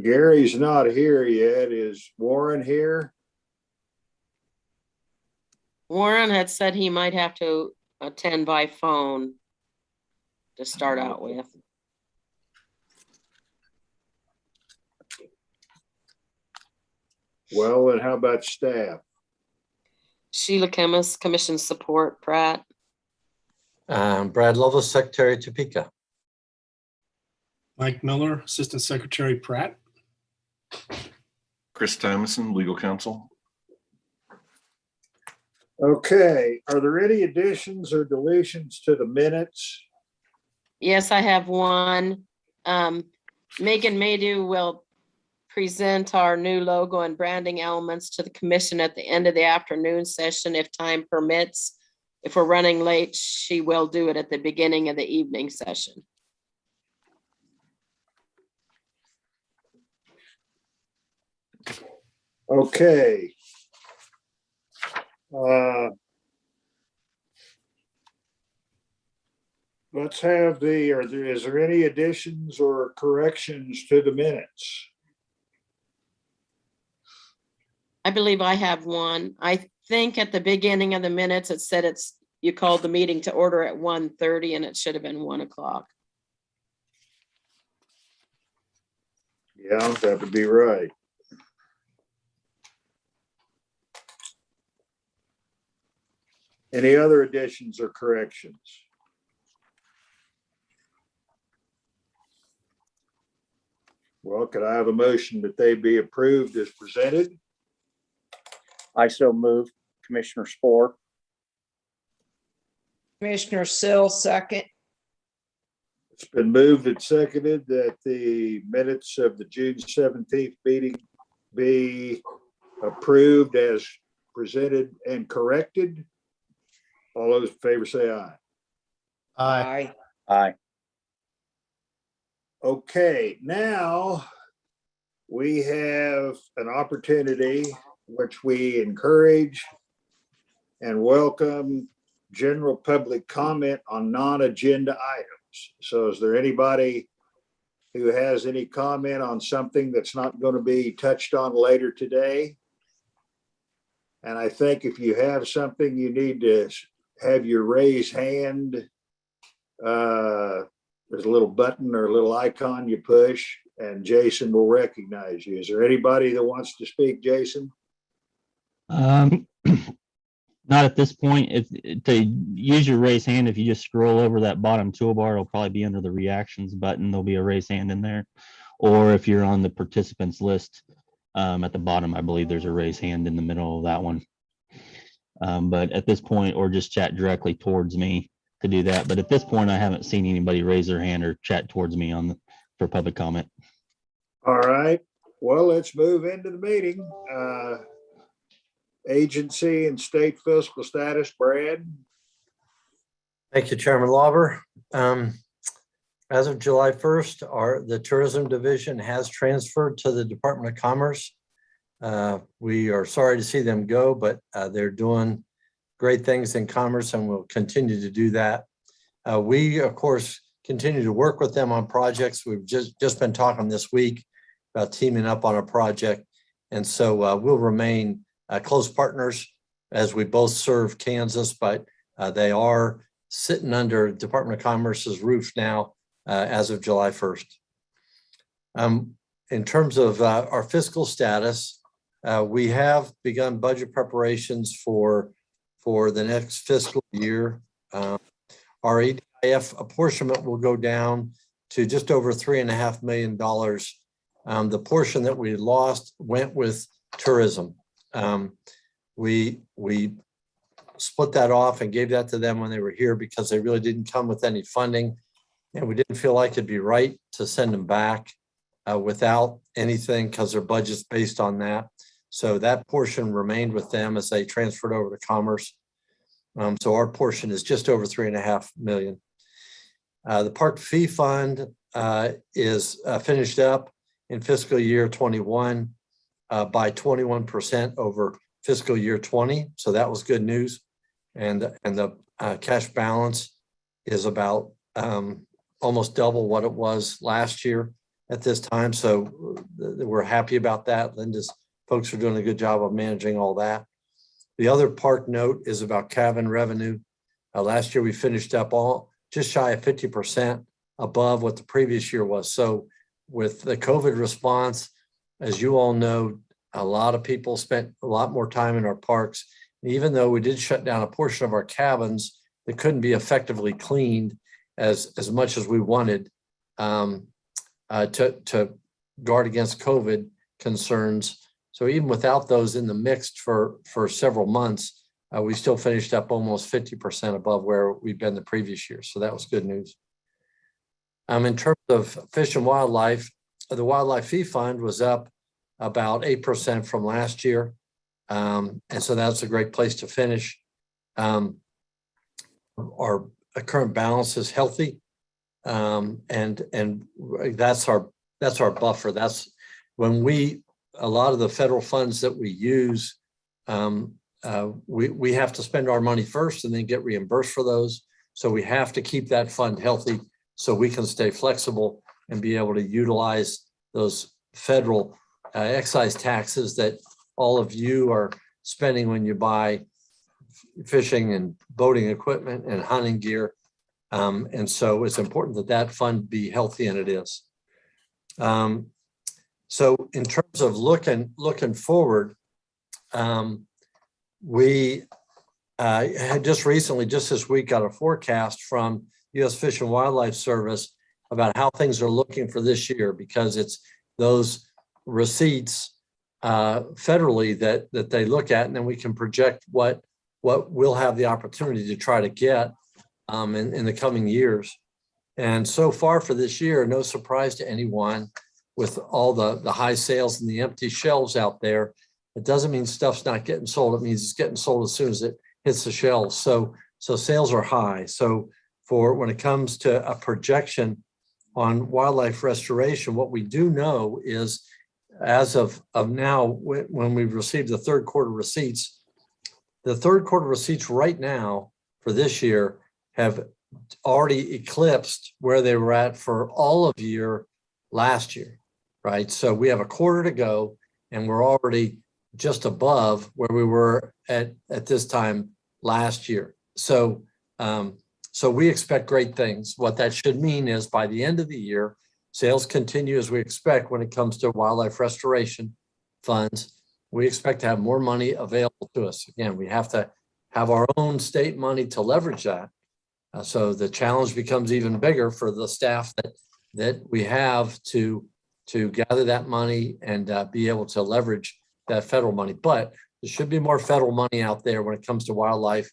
Gary's not here yet. Is Warren here? Warren had said he might have to attend by phone to start out with. Well, and how about staff? Sheila Kemmis, Commission Support, Pratt. Brad Lovelace, Secretary Topeka. Mike Miller, Assistant Secretary Pratt. Chris Thomason, Legal Counsel. Okay, are there any additions or deletions to the minutes? Yes, I have one. Megan Maydew will present our new logo and branding elements to the commission at the end of the afternoon session if time permits. If we're running late, she will do it at the beginning of the evening session. Okay. Let's have is there any additions or corrections to the minutes? I believe I have one. I think at the beginning of the minutes, it said you called the meeting to order at 1:30 and it should have been 1 o'clock. Yeah, that would be right. Any other additions or corrections? Well, could I have a motion that they be approved as presented? I so move. Commissioner Spore. Commissioner Sill, second. It's been moved and seconded that the minutes of the June 17th meeting be approved as presented and corrected. All those in favor say aye. Aye. Aye. Okay, now we have an opportunity which we encourage and welcome general public comment on non-agenda items. So is there anybody who has any comment on something that's not going to be touched on later today? And I think if you have something, you need to have your raise hand. There's a little button or a little icon you push and Jason will recognize you. Is there anybody that wants to speak, Jason? Not at this point. If to use your raise hand, if you just scroll over that bottom toolbar, it'll probably be under the reactions button. There'll be a raise hand in there. Or if you're on the participants list at the bottom, I believe there's a raise hand in the middle of that one. But at this point, or just chat directly towards me to do that. But at this point, I haven't seen anybody raise their hand or chat towards me for public comment. All right. Well, let's move into the meeting. Agency and state fiscal status, Brad. Thank you, Chairman Lauber. As of July 1st, the tourism division has transferred to the Department of Commerce. We are sorry to see them go, but they're doing great things in commerce and will continue to do that. We, of course, continue to work with them on projects. We've just been talking this week about teaming up on a project. And so we'll remain close partners as we both serve Kansas, but they are sitting under Department of Commerce's roof now as of July 1st. In terms of our fiscal status, we have begun budget preparations for the next fiscal year. Our ADIF apportionment will go down to just over $3.5 million. The portion that we lost went with tourism. We split that off and gave that to them when they were here because they really didn't come with any funding. And we didn't feel like it'd be right to send them back without anything because their budget's based on that. So that portion remained with them as they transferred over to Commerce. So our portion is just over $3.5 million. The park fee fund is finished up in fiscal year 21 by 21% over fiscal year 20. So that was good news. And the cash balance is about almost double what it was last year. at this time. So we're happy about that. Linda's folks are doing a good job of managing all that. The other part note is about cabin revenue. Last year, we finished up just shy of 50% above what the previous year was. So with the COVID response, as you all know, a lot of people spent a lot more time in our parks. And even though we did shut down a portion of our cabins that couldn't be effectively cleaned as much as we wanted to guard against COVID concerns. So even without those in the mix for several months, we still finished up almost 50% above where we've been the previous year. So that was good news. In terms of fish and wildlife, the wildlife fee fund was up about 8% from last year. And so that's a great place to finish. Our current balance is healthy. And that's our buffer. That's when a lot of the federal funds that we use, we have to spend our money first and then get reimbursed for those. So we have to keep that fund healthy so we can stay flexible and be able to utilize those federal excise taxes that all of you are spending when you buy fishing and boating equipment and hunting gear. And so it's important that that fund be healthy, and it is. So in terms of looking forward, we had just recently, just this week, got a forecast from U.S. Fish and Wildlife Service about how things are looking for this year, because it's those receipts federally that they look at, and then we can project what we'll have the opportunity to try to get in the coming years. And so far for this year, no surprise to anyone, with all the high sales and the empty shelves out there, it doesn't mean stuff's not getting sold. It means it's getting sold as soon as it hits the shelves. So sales are high. So for when it comes to a projection on wildlife restoration, what we do know is, as of now, when we've received the third quarter receipts, right now for this year have already eclipsed where they were at for all of year last year, right? So we have a quarter to go, and we're already just above where we were at this time last year. So we expect great things. What that should mean is, by the end of the year, sales continue as we expect when it comes to wildlife restoration funds. We expect to have more money available to us. Again, we have to have our own state money to leverage that. So the challenge becomes even bigger for the staff that we have to gather that money and be able to leverage that federal money. But there should be more federal money out there when it comes to wildlife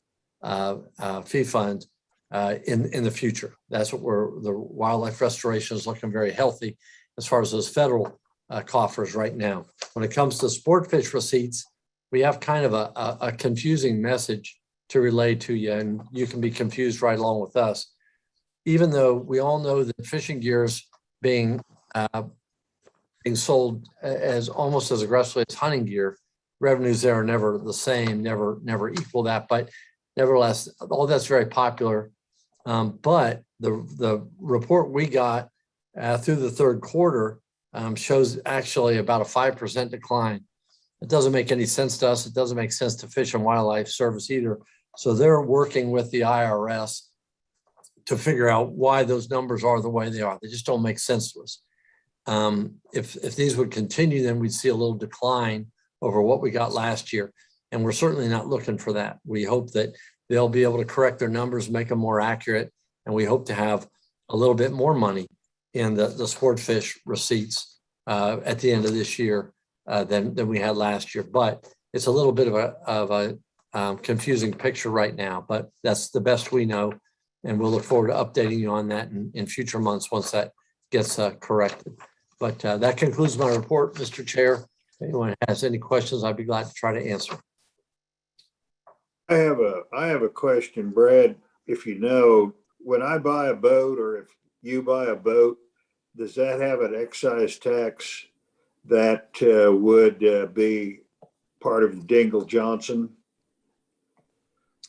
fee fund in the future. That's what the wildlife restoration is looking very healthy as far as those federal coffers right now. When it comes to sport fish receipts, we have kind of a confusing message to relay to you, and you can be confused right along with us. Even though we all know that fishing gear is being sold as almost as aggressively as hunting gear, revenues there are never the same, never equal that. But nevertheless, all that's very popular. But the report we got through the third quarter shows actually about a 5% decline. It doesn't make any sense to us. It doesn't make sense to Fish and Wildlife Service either. So they're working with the IRS to figure out why those numbers are the way they are. They just don't make sense to us. If these would continue, then we'd see a little decline over what we got last year. And we're certainly not looking for that. We hope that they'll be able to correct their numbers, make them more accurate. And we hope to have a little bit more money in the sport fish receipts at the end of this year than we had last year. But it's a little bit of a confusing picture right now, but that's the best we know. And we'll look forward to updating you on that in future months once that gets corrected. But that concludes my report, Mr. Chair. If anyone has any questions, I'd be glad to try to answer. I have a question, Brad. If you know, when I buy a boat, or if you buy a boat, does that have an excise tax that would be part of Dingle Johnson?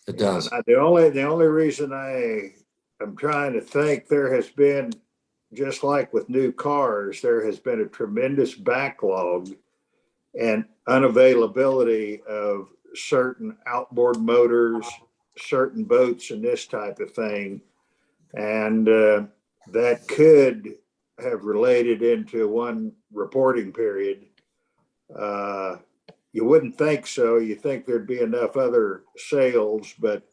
It does. The only reason I'm trying to think, there has been just like with new cars, there has been a tremendous backlog and unavailability of certain outboard motors, certain boats, and this type of thing. And that could have related into one reporting period. You wouldn't think so. You think there'd be enough other sales, but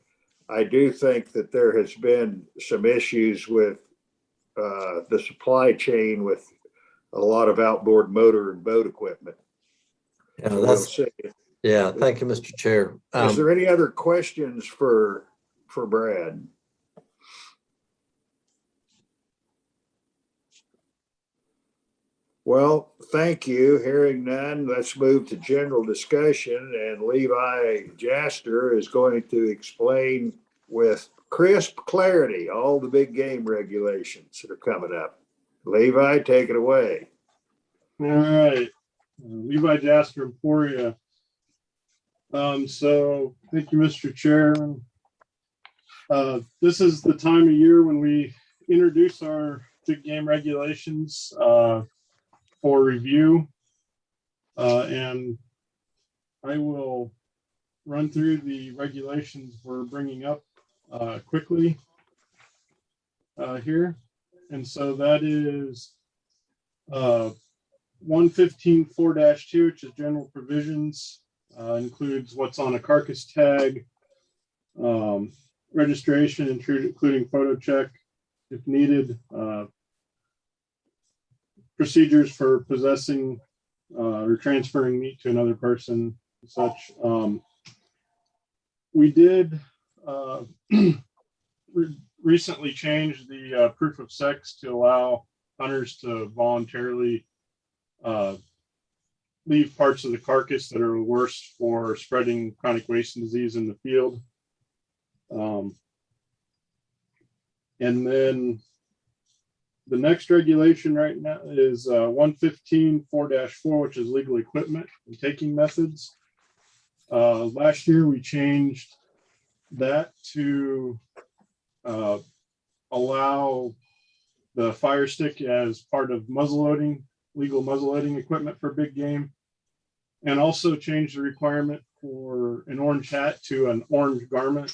I do think that there has been some issues with the supply chain with a lot of outboard motor and boat equipment. Yeah, So we'll that's, see. yeah, thank you, Mr. Chair. Is there any other questions for Brad? Well, thank you. Hearing none, let's move to general discussion, and Levi Jaster is going to explain with crisp clarity all the big game regulations that are coming up. Levi, take it away. All right, Levi Jasper, Emporia. So thank you, Mr. Chairman. This is the time of year when we introduce our big game regulations for review. And I will run through the regulations we're bringing up quickly here. And so that is 115.4-2, which is general provisions, includes what's on a carcass tag, registration, including photo check if needed, procedures for possessing or transferring meat to another person, and such. We did recently change the proof of sex to allow hunters to voluntarily leave parts of the carcass that are worse for spreading chronic wasting disease in the field. And then the next regulation right now is 115.4-4, which is legal equipment and taking methods. Last year, we changed that to allow the fire stick as part of muzzleloading, legal muzzleloading equipment for big game, and also changed the requirement for an orange hat to an orange garment,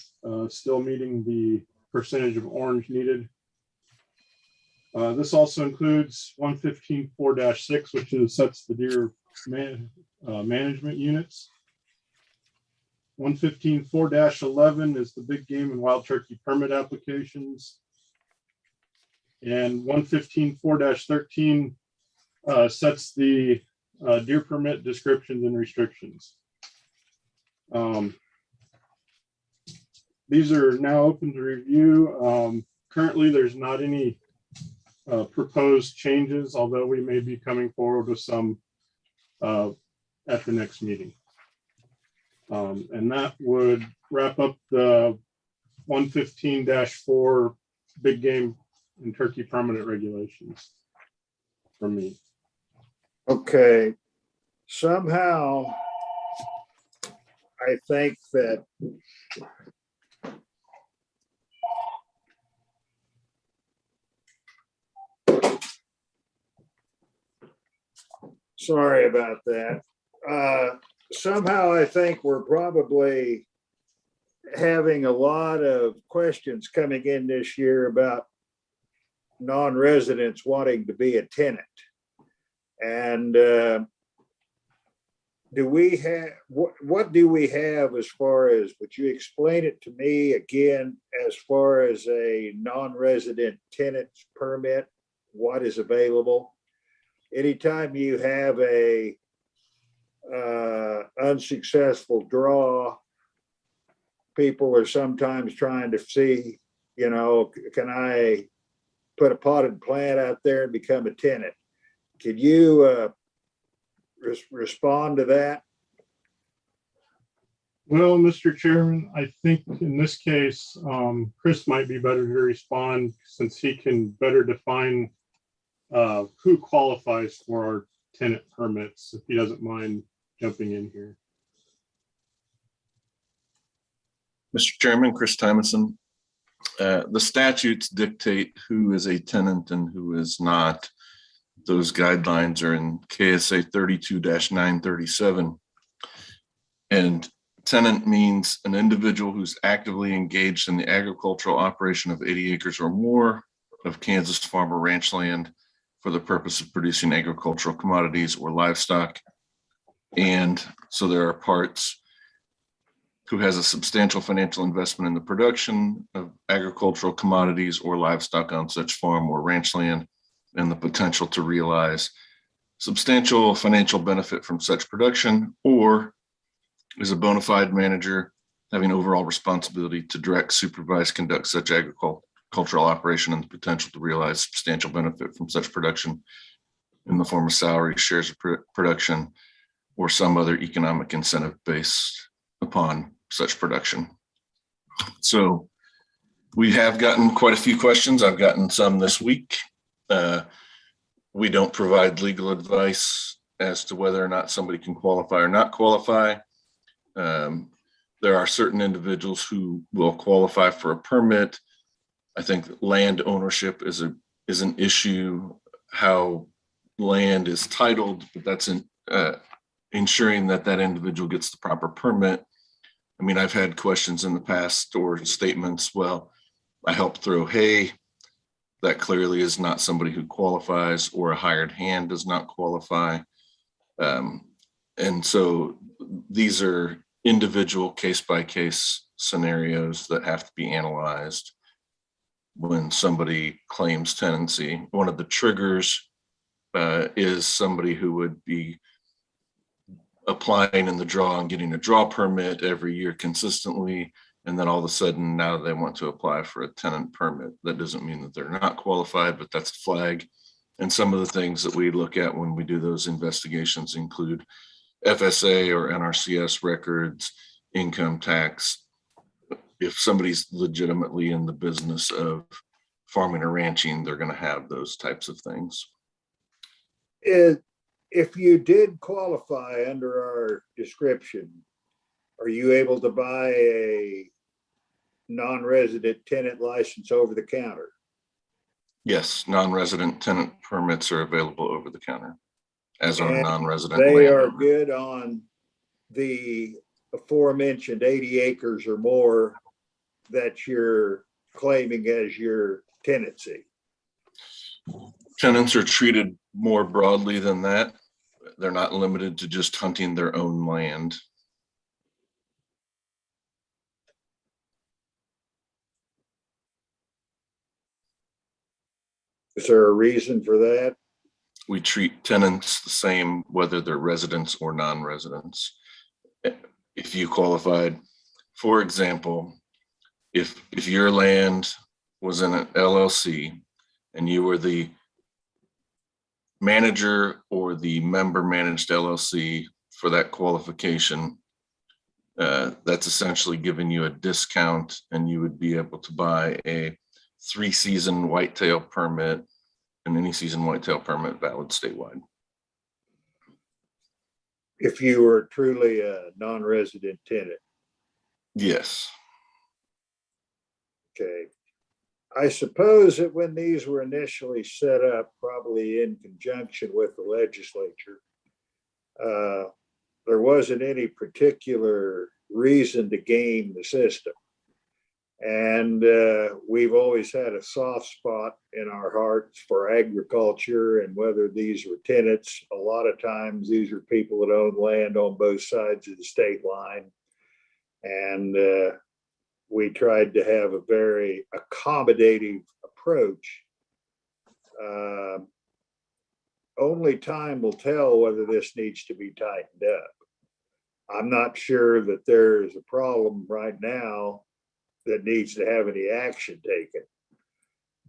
still meeting the percentage of orange needed. This also includes 115.4-6, which sets the deer management units. 115.4-11 is the big game and wild turkey permit applications. And 115.4-13 sets the deer permit descriptions and restrictions. These are now open to review. Currently, there's not any proposed changes, although we may be coming forward with some at the next meeting. And that would wrap up the 115-4 big game and turkey permanent regulations from me. Okay. Somehow, I think that sorry about that. Somehow I think we're probably having a lot of questions coming in this year about non-residents wanting to be a tenant. And do we have, what do we have as far as, would you explain it to me again, as far as a non-resident tenant permit, what is available? Anytime you have a unsuccessful draw, people are sometimes trying to see, you know, can I put a potted plant out there and become a tenant? Could you respond to that? Well, Mr. Chairman, I think in this case, Chris might be better to respond since he can better define who qualifies for our tenant permits, if he doesn't mind jumping in here. Mr. Chairman, Chris Tymason. The statutes dictate who is a tenant and who is not. Those guidelines are in KSA 32-937. And tenant means an individual who's actively engaged in the agricultural operation of 80 acres or more of Kansas farm or ranch land for the purpose of producing agricultural commodities or livestock. And so there are parts who has a substantial financial investment in the production of agricultural commodities or livestock on such farm or ranch land, and the potential to realize substantial financial benefit from such production, or is a bona fide manager having overall responsibility to direct, supervise, conduct such agricultural operation and the potential to realize substantial benefit from such production in the form of salary, shares of production, or some other economic incentive based upon such production. So we have gotten quite a few questions. I've gotten some this week. We don't provide legal advice as to whether or not somebody can qualify or not qualify. There are certain individuals who will qualify for a permit. I think land ownership is an issue, how land is titled, but that's ensuring that that individual gets the proper permit. I mean, I've had questions in the past or statements, well, I helped throw hay. That clearly is not somebody who qualifies, or a hired hand does not qualify. And so these are individual case-by-case scenarios that have to be analyzed when somebody claims tenancy. One of the triggers is somebody who would be applying in the draw and getting a draw permit every year consistently, and then all of a sudden now they want to apply for a tenant permit. That doesn't mean that they're not qualified, but that's a flag. And some of the things that we look at when we do those investigations include FSA or NRCS records, income tax. If somebody's legitimately in the business of farming or ranching, they're going to have those types of things. If you did qualify under our description, are you able to buy a non-resident tenant license over the counter? Yes, non-resident tenant permits are available over the counter, as are And non-resident they are landowner. good on the aforementioned 80 acres or more that you're claiming as your tenancy. Tenants are treated more broadly than that. They're not limited to just hunting their own land. Is there a reason for that? We treat tenants the same, whether they're residents or non-residents. If you qualified, for example, if your land was in an LLC and you were the manager or the member managed LLC for that qualification, that's essentially giving you a discount, and you would be able to buy a 3-season whitetail permit, and any season whitetail permit valid statewide. If you were truly a non-resident tenant. Yes. Okay. I suppose that when these were initially set up, probably in conjunction with the legislature, there wasn't any particular reason to game the system. And we've always had a soft spot in our hearts for agriculture, and whether these were tenants, a lot of times these are people that own land on both sides of the state line. And we tried to have a very accommodating approach. Only time will tell whether this needs to be tightened up. I'm not sure that there is a problem right now that needs to have any action taken.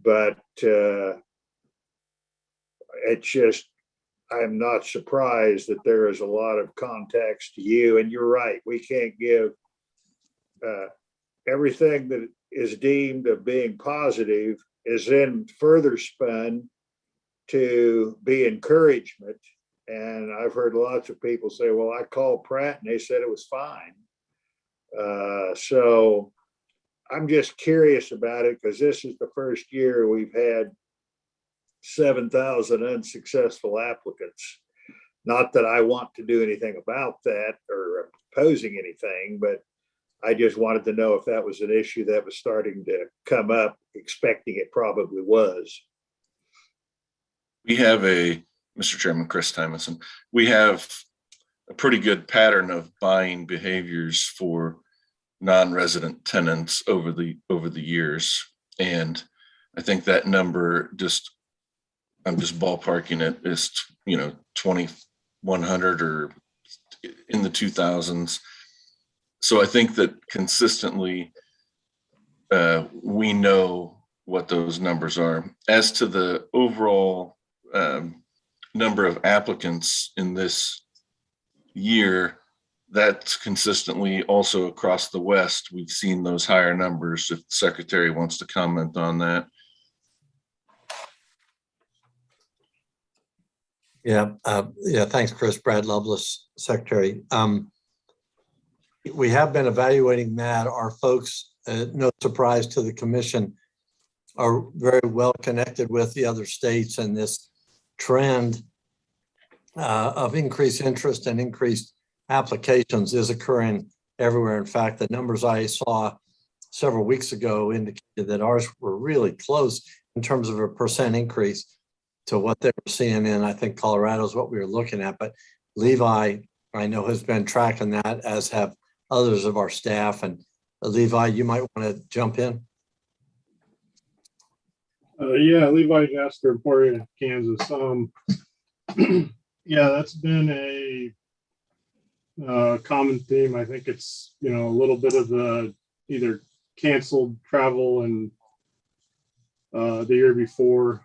But it's just, I'm not surprised that there is a lot of context to you. And you're right, we can't give everything that is deemed of being positive is then further spun to be encouragement. And I've heard lots of people say, well, I called Pratt and they said it was fine. So I'm just curious about it because this is the first year we've had 7,000 unsuccessful applicants. Not that I want to do anything about that or proposing anything, but I just wanted to know if that was an issue that was starting to come up, expecting it probably was. We have Mr. Chairman, Chris Tymason, we have a pretty good pattern of buying behaviors for non-resident tenants over the years. And I think that number I'm just ballparking it, is, 2,100 or in the 2000s. So I think that consistently we know what those numbers are. As to the overall number of applicants in this year, that's consistently also across the West. We've seen those higher numbers. If the Secretary wants to comment on that. Yeah, thanks, Chris. Brad Lovelace, Secretary. We have been evaluating that. Our folks, no surprise to the commission, are very well connected with the other states, and this trend of increased interest and increased applications is occurring everywhere. In fact, the numbers I saw several weeks ago indicated that ours were really close in terms of a percent increase to what they were seeing in, I think, Colorado is what we were looking at. But Levi, I know, has been tracking that, as have others of our staff. And Levi, you might want to jump in. Yeah, Levi Jasper, Emporia, Kansas. Yeah, that's been a common theme. I think it's, a little bit of the either canceled travel and the year before.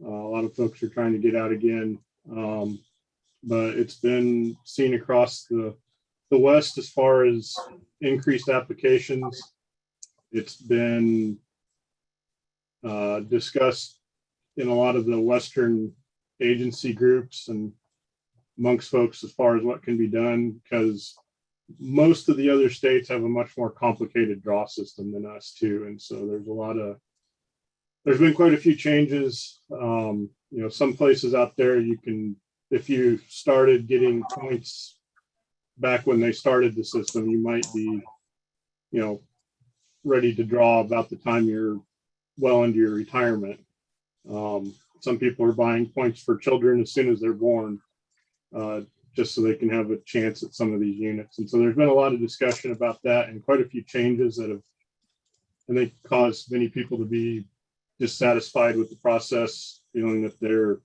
A lot of folks are trying to get out again. But it's been seen across the West as far as increased applications. It's been discussed in a lot of the Western agency groups and amongst folks as far as what can be done, because most of the other states have a much more complicated draw system than us too. And so there's been quite a few changes. Some places out there if you started getting points back when they started the system, you might be, ready to draw about the time you're well into your retirement. Some people are buying points for children as soon as they're born, just so they can have a chance at some of these units. And so there's been a lot of discussion about that and quite a few changes that have, I think, caused many people to be dissatisfied with the process, feeling that their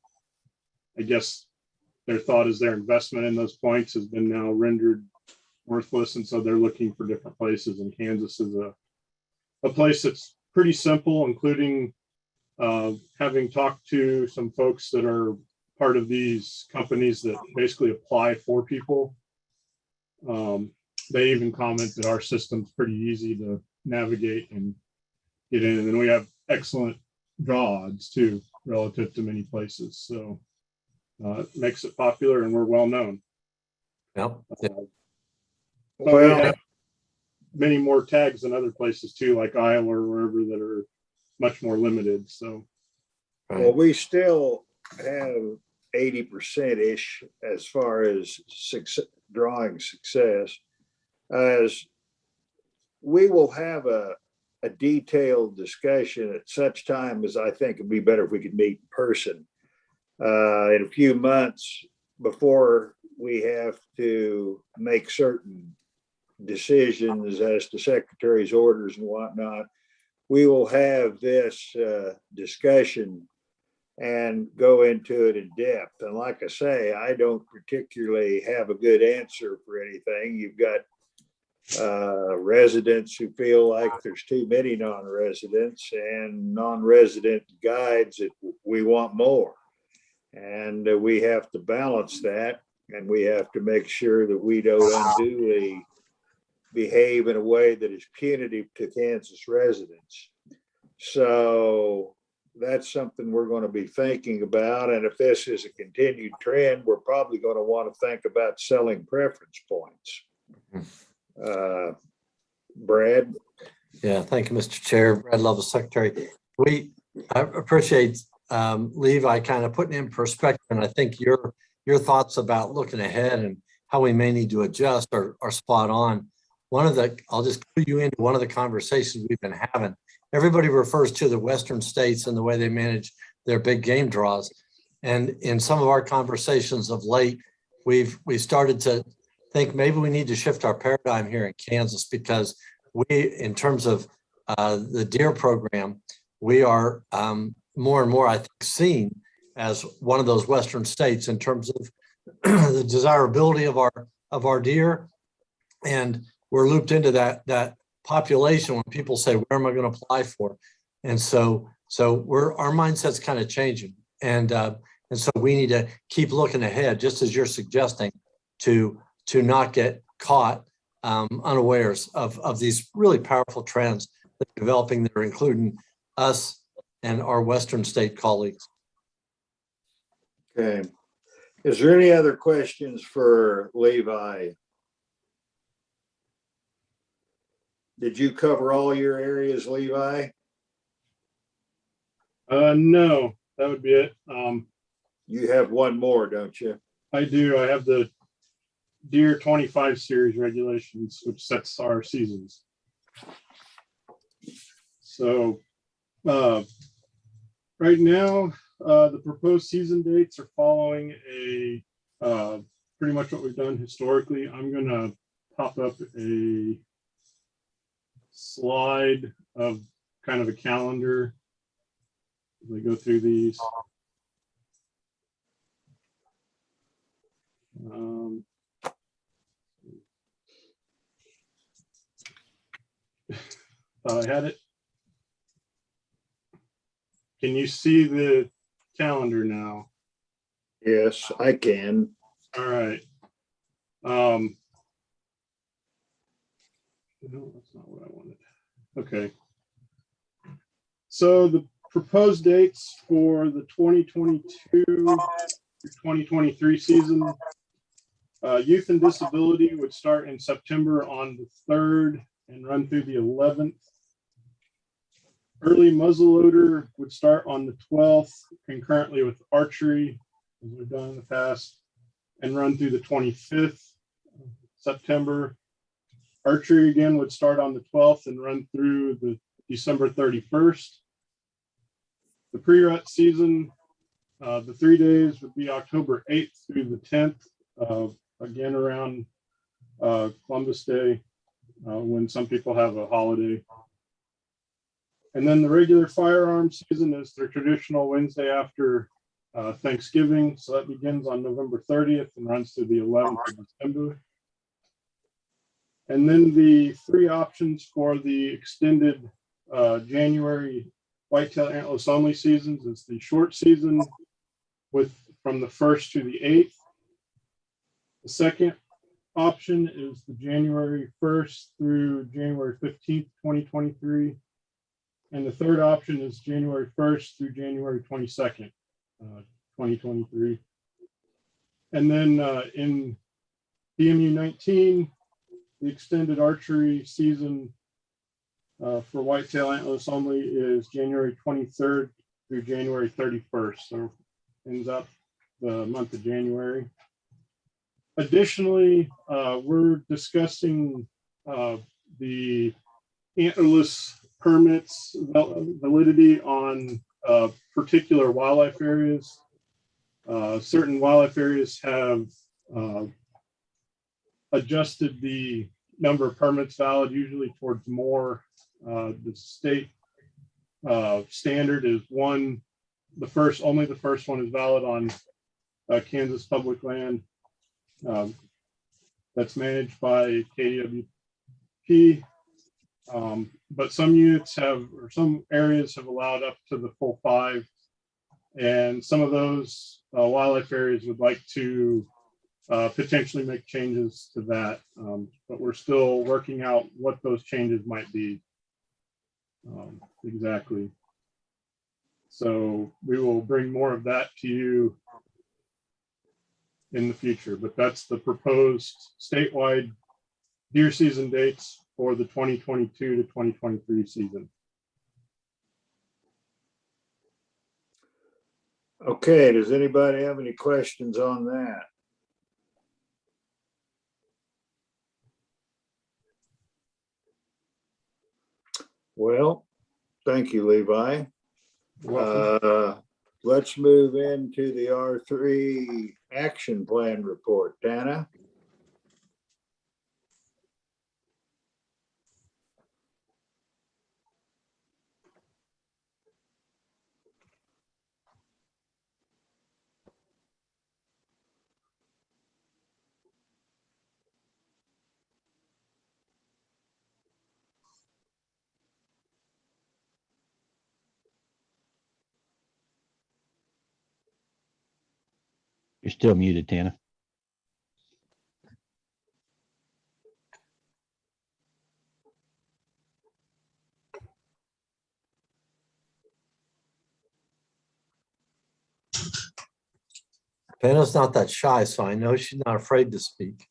thought is their investment in those points has been now rendered worthless. And so they're looking for different places. And Kansas is a place that's pretty simple, including having talked to some folks that are part of these companies that basically apply for people. They even comment that our system's pretty easy to navigate and get in. And we have excellent draw odds too, relative to many places. So it makes it popular, and we're well known. Yep. But we have many more tags than other places too, like Iowa or wherever, that are much more limited. So, well, we still have 80%-ish as far as drawing success. As we will have a detailed discussion at such time as I think it'd be better if we could meet in person in a few months before we have to make certain decisions as to secretary's orders and whatnot. We will have this discussion and go into it in depth. And like I say, I don't particularly have a good answer for anything. You've got residents who feel like there's too many non-residents, and non-resident guides that we want more. And we have to balance that, and we have to make sure that we don't unduly behave in a way that is punitive to Kansas residents. So that's something we're going to be thinking about. And if this is a continued trend, we're probably going to want to think about selling preference points. Brad? Yeah, thank you, Mr. Chair. Brad Lovell, Secretary. I appreciate Levi kind of putting in perspective, and I think your thoughts about looking ahead and how we may need to adjust are spot on. I'll just put you into one of the conversations we've been having. Everybody refers to the Western states and the way they manage their big game draws. And in some of our conversations of late, we started to think maybe we need to shift our paradigm here in Kansas, because in terms of the deer program, we are more and more, I think, seen as one of those Western states in terms of the desirability of our deer. And we're looped into that population when people say, where am I going to apply for? And so our mindset's kind of changing. And so we need to keep looking ahead, just as you're suggesting, to not get caught unawares of these really powerful trends that are developing that are including us and our Western state colleagues. Okay. Is there any other questions for Levi? Did you cover all your areas, Levi? No, that would be it. You have one more, don't you? I do. I have the Deer 25 series regulations, which sets our seasons. So right now, the proposed season dates are following a pretty much what we've done historically. I'm going to pop up a slide of kind of a calendar as we go through these. I had it. Can you see the calendar now? Yes, I can. All right. No, that's not what I wanted. Okay. So the proposed dates for the 2022-2023 season, youth and disability would start in September on the 3rd and run through the 11th. Early muzzleloader would start on the 12th, concurrently with archery, as we've done in the past, and run through the 25th of September. Archery again would start on the 12th and run through the December 31st. The pre-rut season, the 3 days would be October 8th through the 10th, again around Columbus Day, when some people have a holiday. And then the regular firearm season is their traditional Wednesday after Thanksgiving. So that begins on November 30th and runs through the 11th of December. And then the 3 options for the extended January whitetail antlerless only seasons is the short season from the 1st to the 8th. The second option is the January 1st through January 15th, 2023. And the third option is January 1st through January 22nd, 2023. And then in DMU 19, the extended archery season for whitetail antlerless only is January 23rd through January 31st. So ends up the month of January. Additionally, we're discussing the antlerless permits validity on particular wildlife areas. Certain wildlife areas have adjusted the number of permits valid, usually towards more. The state standard is only the first one is valid on Kansas public land that's managed by KDWP. But some units some areas have allowed up to the full 5. And some of those wildlife areas would like to potentially make changes to that. But we're still working out what those changes might be exactly. So we will bring more of that to you in the future, but that's the proposed statewide deer season dates for the 2022 to 2023 season. Okay, does anybody have any questions on that? Well, thank you, Levi. Let's move into the R3 action plan report. Dana? You're still muted, Tana. Pana's not that shy, so I know she's not afraid to speak.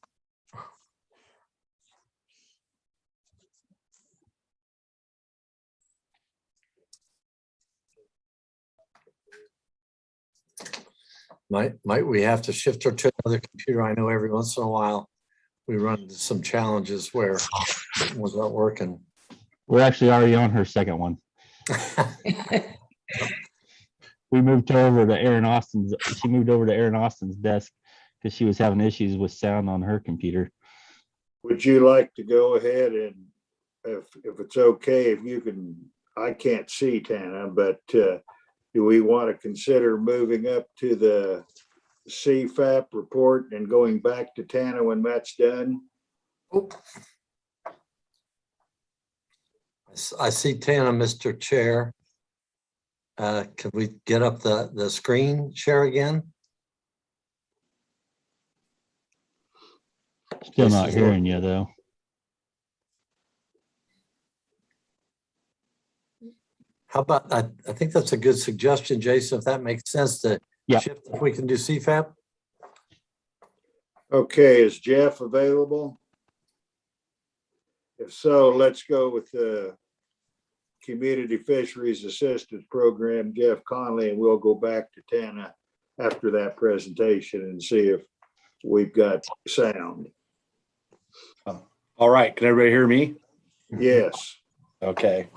Might we have to shift her to another computer? I know every once in a while we run into some challenges where it was not working. We're actually already on her second one. We moved her over to Aaron Austin's. She moved over to Aaron Austin's desk because she was having issues with sound on her computer. Would you like to go ahead and, if it's okay, if you can, I can't see Tana, but do we want to consider moving up to the CFAP report and going back to Tana when that's done? I see Tana, Mr. Chair. Could we get up the screen share again? Still not hearing you though. How about, I think that's a good suggestion, Jason, if that makes sense to shift, if we can do CFAP. Okay, is Jeff available? If so, let's go with the Community Fisheries Assistance Program, Jeff Conley, and we'll go back to Tana after that presentation and see if we've got sound. All right, can everybody hear me? Yes. Okay,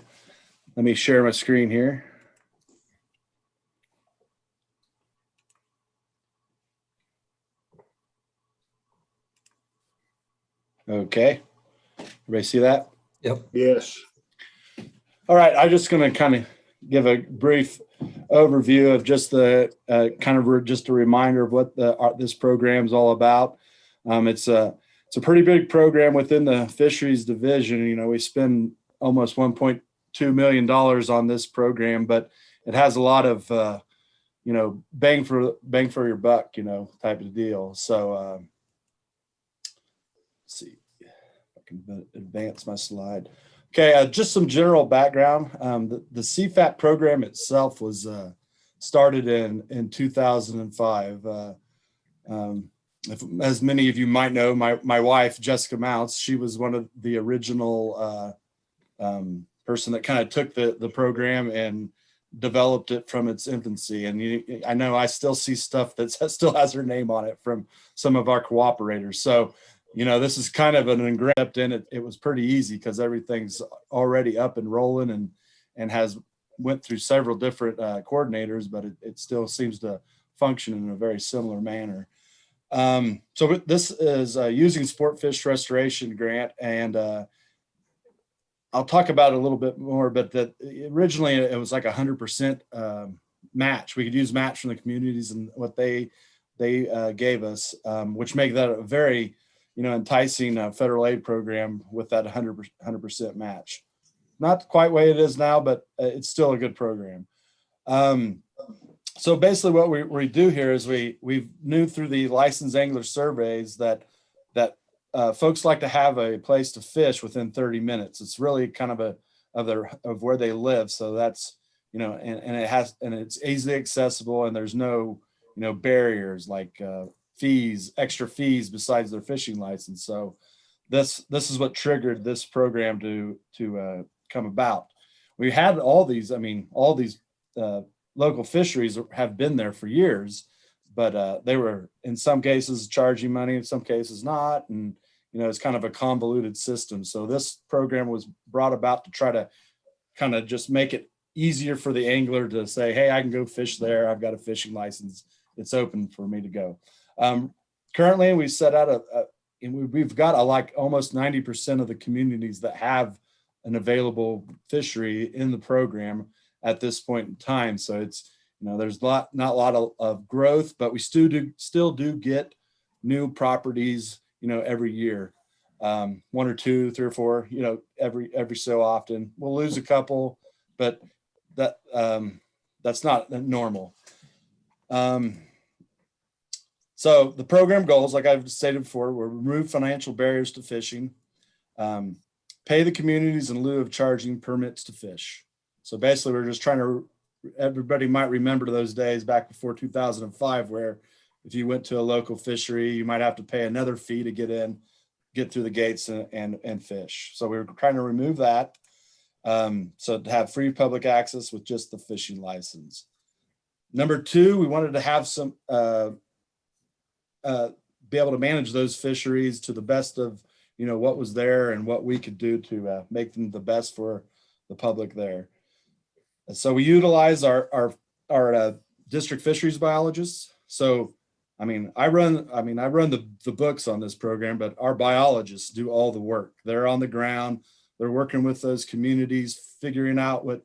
let me share my screen here. Okay, everybody see that? Yep. Yes. All right, I'm just going to kind of give a brief overview of just the just a reminder of what this program is all about. It's a pretty big program within the fisheries division. You know, we spend almost $1.2 million on this program, but it has a lot of you know, bang for your buck, you know, type of deal. So let's see if I can advance my slide. Okay, just some general background. The CFAP program itself was started in 2005. As many of you might know, my wife, Jessica Mounts, she was one of the original person that kind of took the program and developed it from its infancy. And I know I still see stuff that still has her name on it from some of our cooperators. So, you know, this is kind of an ingredient in it. It was pretty easy because everything's already up and rolling and has went through several different coordinators, but it still seems to function in a very similar manner. So this is using sport fish restoration grant, and I'll talk about it a little bit more, but that originally it was like 100% match. We could use match from the communities and what they gave us, which make that a very, you know, enticing federal aid program with that 100% match. Not quite way it is now, but it's still a good program. So basically what we do here is we knew through the licensed angler surveys that folks like to have a place to fish within 30 minutes. It's really kind of of where they live. So that's, you know, and it's easily accessible, and there's no, you know, barriers like extra fees besides their fishing license. So this is what triggered this program to come about. We had all these, I mean, all these local fisheries have been there for years, but they were in some cases charging money, in some cases not, and it's kind of a convoluted system. So this program was brought about to try to kind of just make it easier for the angler to say, hey, I can go fish there. I've got a fishing license. It's open for me to go. Currently, we set out we've got like almost 90% of the communities that have an available fishery in the program at this point in time. So it's, there's not a lot of growth, but we still do get new properties, every year. 1 or 2, 3 or 4, every so often. We'll lose a couple, but that's not normal. So the program goals, like I've stated before, were remove financial barriers to fishing, pay the communities in lieu of charging permits to fish. So basically, we're just trying to, everybody might remember those days back before 2005, where if you went to a local fishery, you might have to pay another fee to get in, get through the gates and fish. So we were trying to remove that. So to have free public access with just the fishing license. Number 2, we wanted to have some, be able to manage those fisheries to the best of, what was there and what we could do to make them the best for the public there. And so we utilize our district fisheries biologists. So, I run the books on this program, but our biologists do all the work. They're on the ground. They're working with those communities, figuring out what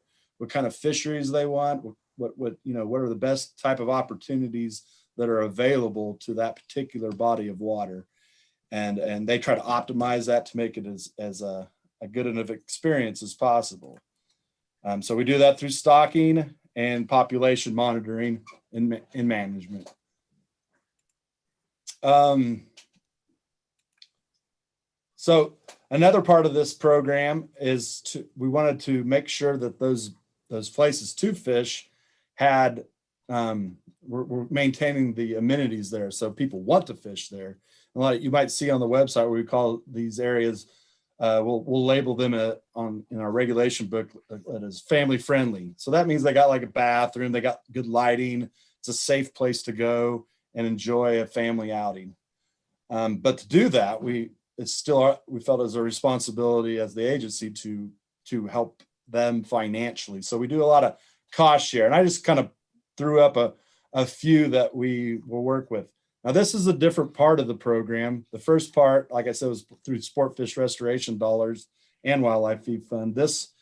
kind of fisheries they want, what are the best type of opportunities that are available to that particular body of water. And they try to optimize that to make it as a good enough experience as possible. So we do that through stocking and population monitoring and management. So another part of this program is we wanted to make sure that those places to fish had, we're maintaining the amenities there. So people want to fish there. A lot you might see on the website where we call these areas, we'll label them in our regulation book as family friendly. So that means they got like a bathroom, they got good lighting. It's a safe place to go and enjoy a family outing. But to do that, we felt it was a responsibility as the agency to help them financially. So we do a lot of cost share, and I just kind of threw up a few that we will work with. Now, this is a different part of the program. The first part, like I said, was through sport fish restoration dollars and wildlife fee fund. This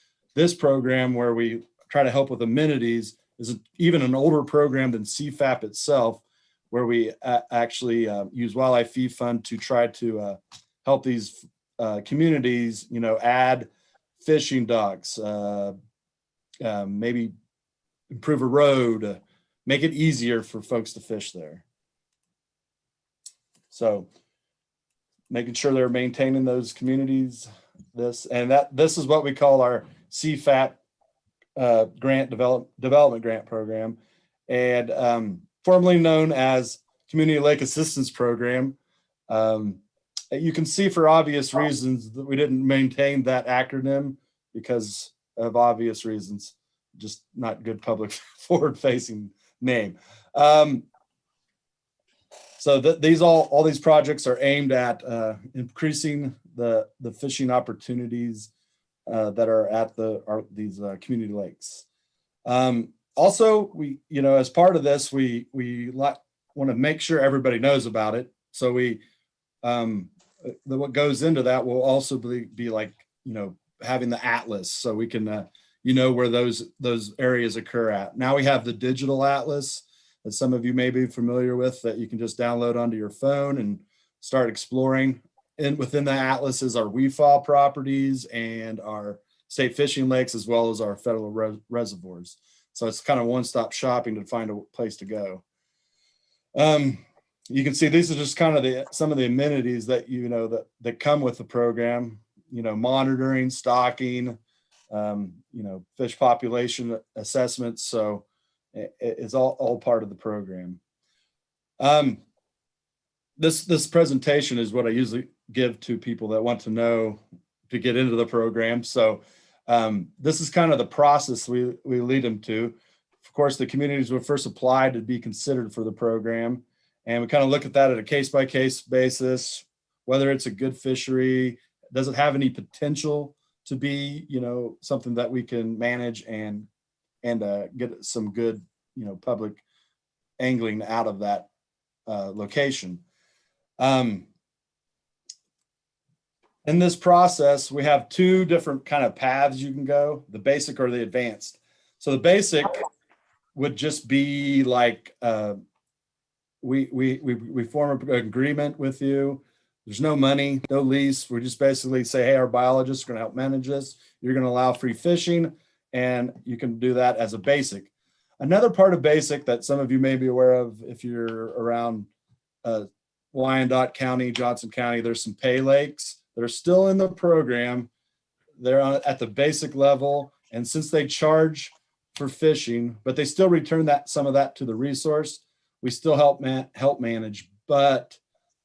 program where we try to help with amenities is even an older program than CFAP itself, where we actually use wildlife fee fund to try to help these communities, add fishing docks, maybe improve a road, make it easier for folks to fish there. So making sure they're maintaining those communities, this is what we call our CFAP grant development grant program, and formerly known as Community Lake Assistance Program. You can see for obvious reasons that we didn't maintain that acronym because of obvious reasons, just not good public forward-facing name. So all these projects are aimed at increasing the fishing opportunities that are at these community lakes. Also, we, as part of this, we want to make sure everybody knows about it. So what goes into that will also be like, having the atlas, so we can, where those areas occur at. Now we have the digital atlas that some of you may be familiar with, that you can just download onto your phone and start exploring. And within the atlas is our WEFA properties and our state fishing lakes, as well as our federal reservoirs. So it's kind of one-stop shopping to find a place to go. You can see these are just kind of some of the amenities that that come with the program. Monitoring, stocking, fish population assessments. So it's all part of the program. This presentation is what I usually give to people that want to know to get into the program. So this is kind of the process we lead them to. Of course, the communities will first apply to be considered for the program. And we kind of look at that at a case-by-case basis, whether it's a good fishery, does it have any potential to be, something that we can manage and get some good, public angling out of that location. In this process, we have two different kind of paths you can go, the basic or the advanced. So the basic would just be like, we form an agreement with you. There's no money, no lease. We just basically say, hey, our biologists are going to help manage this. You're going to allow free fishing, and you can do that as a basic. Another part of basic that some of you may be aware of if you're around Wyandotte County, Johnson County, there's some pay lakes that are still in the program. They're at the basic level. And since they charge for fishing, but they still return some of that to the resource, we still help manage. But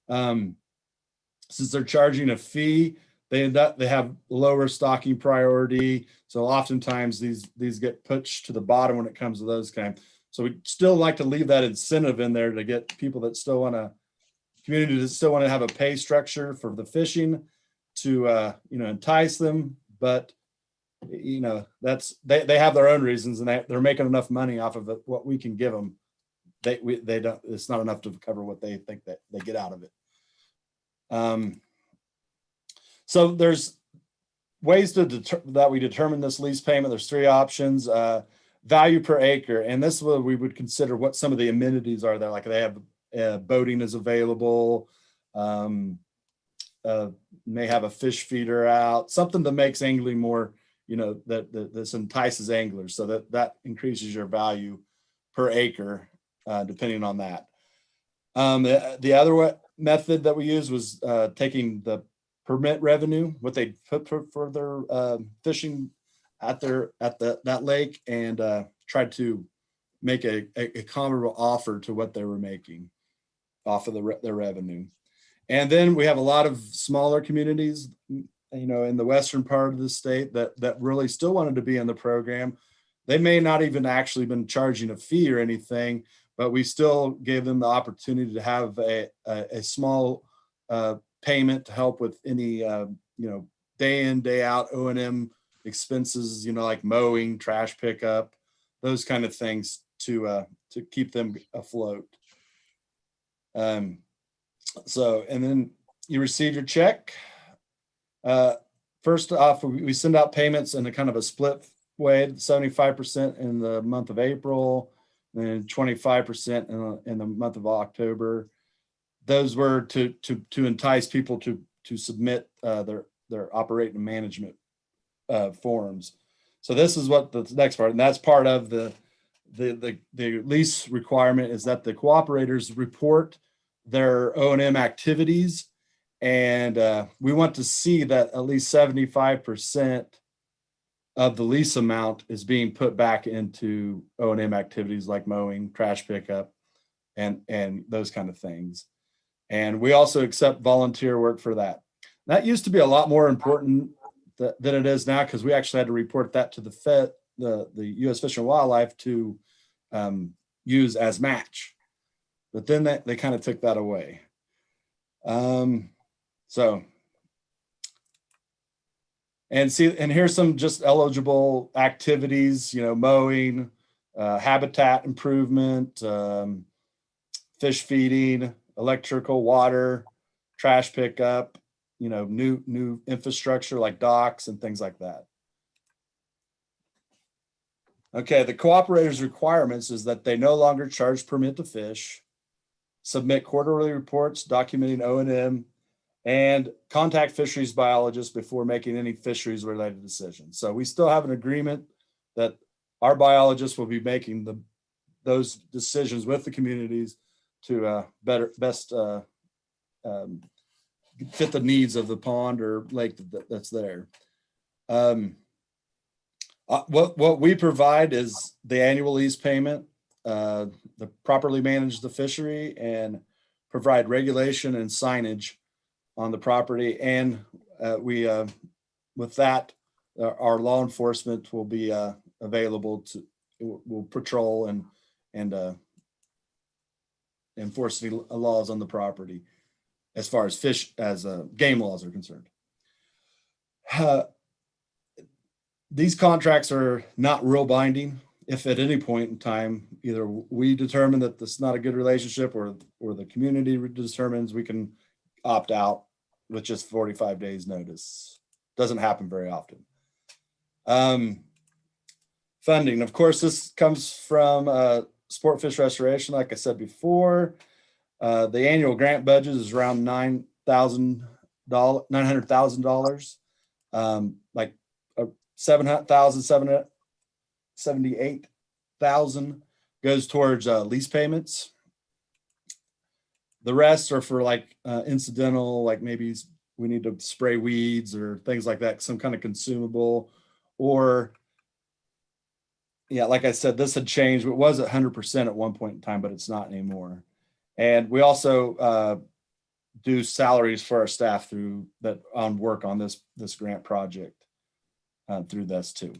since they're charging a fee, they have lower stocking priority. So oftentimes these get pushed to the bottom when it comes to those kind. So we still like to leave that incentive in there to get people that still want to, communities that still want to have a pay structure for the fishing to entice them. But that's they have their own reasons, and they're making enough money off of it, what we can give them. They don't. It's not enough to cover what they think that they get out of it. So there's ways that we determine this lease payment. There's three options. Value per acre, and this is what we would consider what some of the amenities are there. Like they have boating is available. May have a fish feeder out, something that makes angling more, that this entices anglers, so that increases your value per acre, depending on that. The other method that we used was taking the permit revenue, what they put for their fishing at that lake, and tried to make a comparable offer to what they were making off of their revenue. And then we have a lot of smaller communities, in the western part of the state that really still wanted to be in the program. They may not even actually been charging a fee or anything, but we still gave them the opportunity to have a small payment to help with any day in, day out O&M expenses, like mowing, trash pickup, those kind of things to keep them afloat. So, and then you receive your check. First off, we send out payments in a kind of a split way, 75% in the month of April, and 25% in the month of October. Those were to entice people to submit their operating and management forms. So this is what the next part, and that's part of the lease requirement, is that the cooperators report their O&M activities, and we want to see that at least 75% of the lease amount is being put back into O&M activities like mowing, trash pickup, and those kind of things. And we also accept volunteer work for that. That used to be a lot more important than it is now, because we actually had to report that to the U.S. Fish and Wildlife to use as match. But then they kind of took that away. So, and here's some just eligible activities, mowing, habitat improvement, fish feeding, electrical, water, trash pickup, new infrastructure like docks and things like that. Okay, the cooperator's requirements is that they no longer charge permit to fish, submit quarterly reports documenting O&M, and contact fisheries biologists before making any fisheries related decisions. So we still have an agreement that our biologists will be making those decisions with the communities to best fit the needs of the pond or lake that's there. What we provide is the annual lease payment, the properly manage the fishery, and provide regulation and signage on the property. And with that, our law enforcement will be available to, will patrol and enforce any laws on the property as far as game laws are concerned. These contracts are not real binding. If at any point in time, either we determine that this is not a good relationship or the community determines, we can opt out with just 45 days notice. Doesn't happen very often. Funding, of course, this comes from Sport Fish Restoration. Like I said before, the annual grant budget is around $900,000. Like 778,000 goes towards lease payments. The rest are for like incidental, like maybe we need to spray weeds or things like that, some kind of consumable. Or yeah, like I said, this had changed. It was 100% at one point in time, but it's not anymore. And we also do salaries for our staff through that on work on this grant project through this too.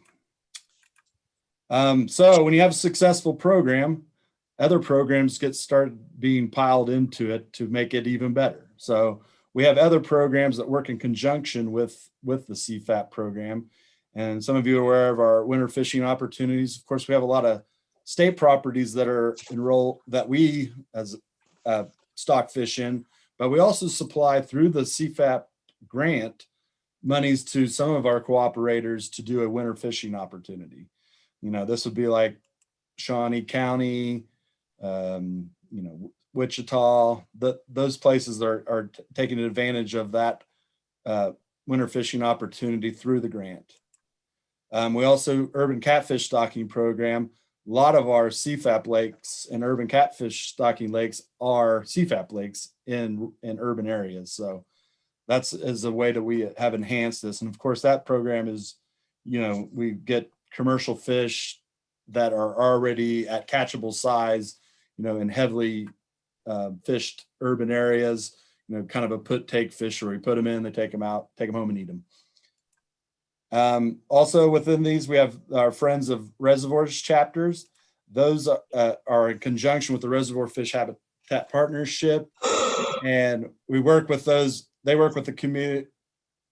So when you have a successful program, other programs get started being piled into it to make it even better. So we have other programs that work in conjunction with the CFAP program. And some of you are aware of our winter fishing opportunities. Of course, we have a lot of state properties that are enrolled that we as stock fish in, but we also supply through the CFAP grant monies to some of our cooperators to do a winter fishing opportunity. You know, this would be like Shawnee County, Wichita, those places are taking advantage of that winter fishing opportunity through the grant. We also urban catfish stocking program. A lot of our CFAP lakes and urban catfish stocking lakes are CFAP lakes in urban areas. So that's as a way that we have enhanced this. And of course, that program is, we get commercial fish that are already at catchable size, in heavily fished urban areas, kind of a take fish, where we put them in, they take them out, take them home and eat them. Also within these, we have our Friends of Reservoirs chapters. Those are in conjunction with the Reservoir Fish Habitat Partnership. And we work with those, they work with the community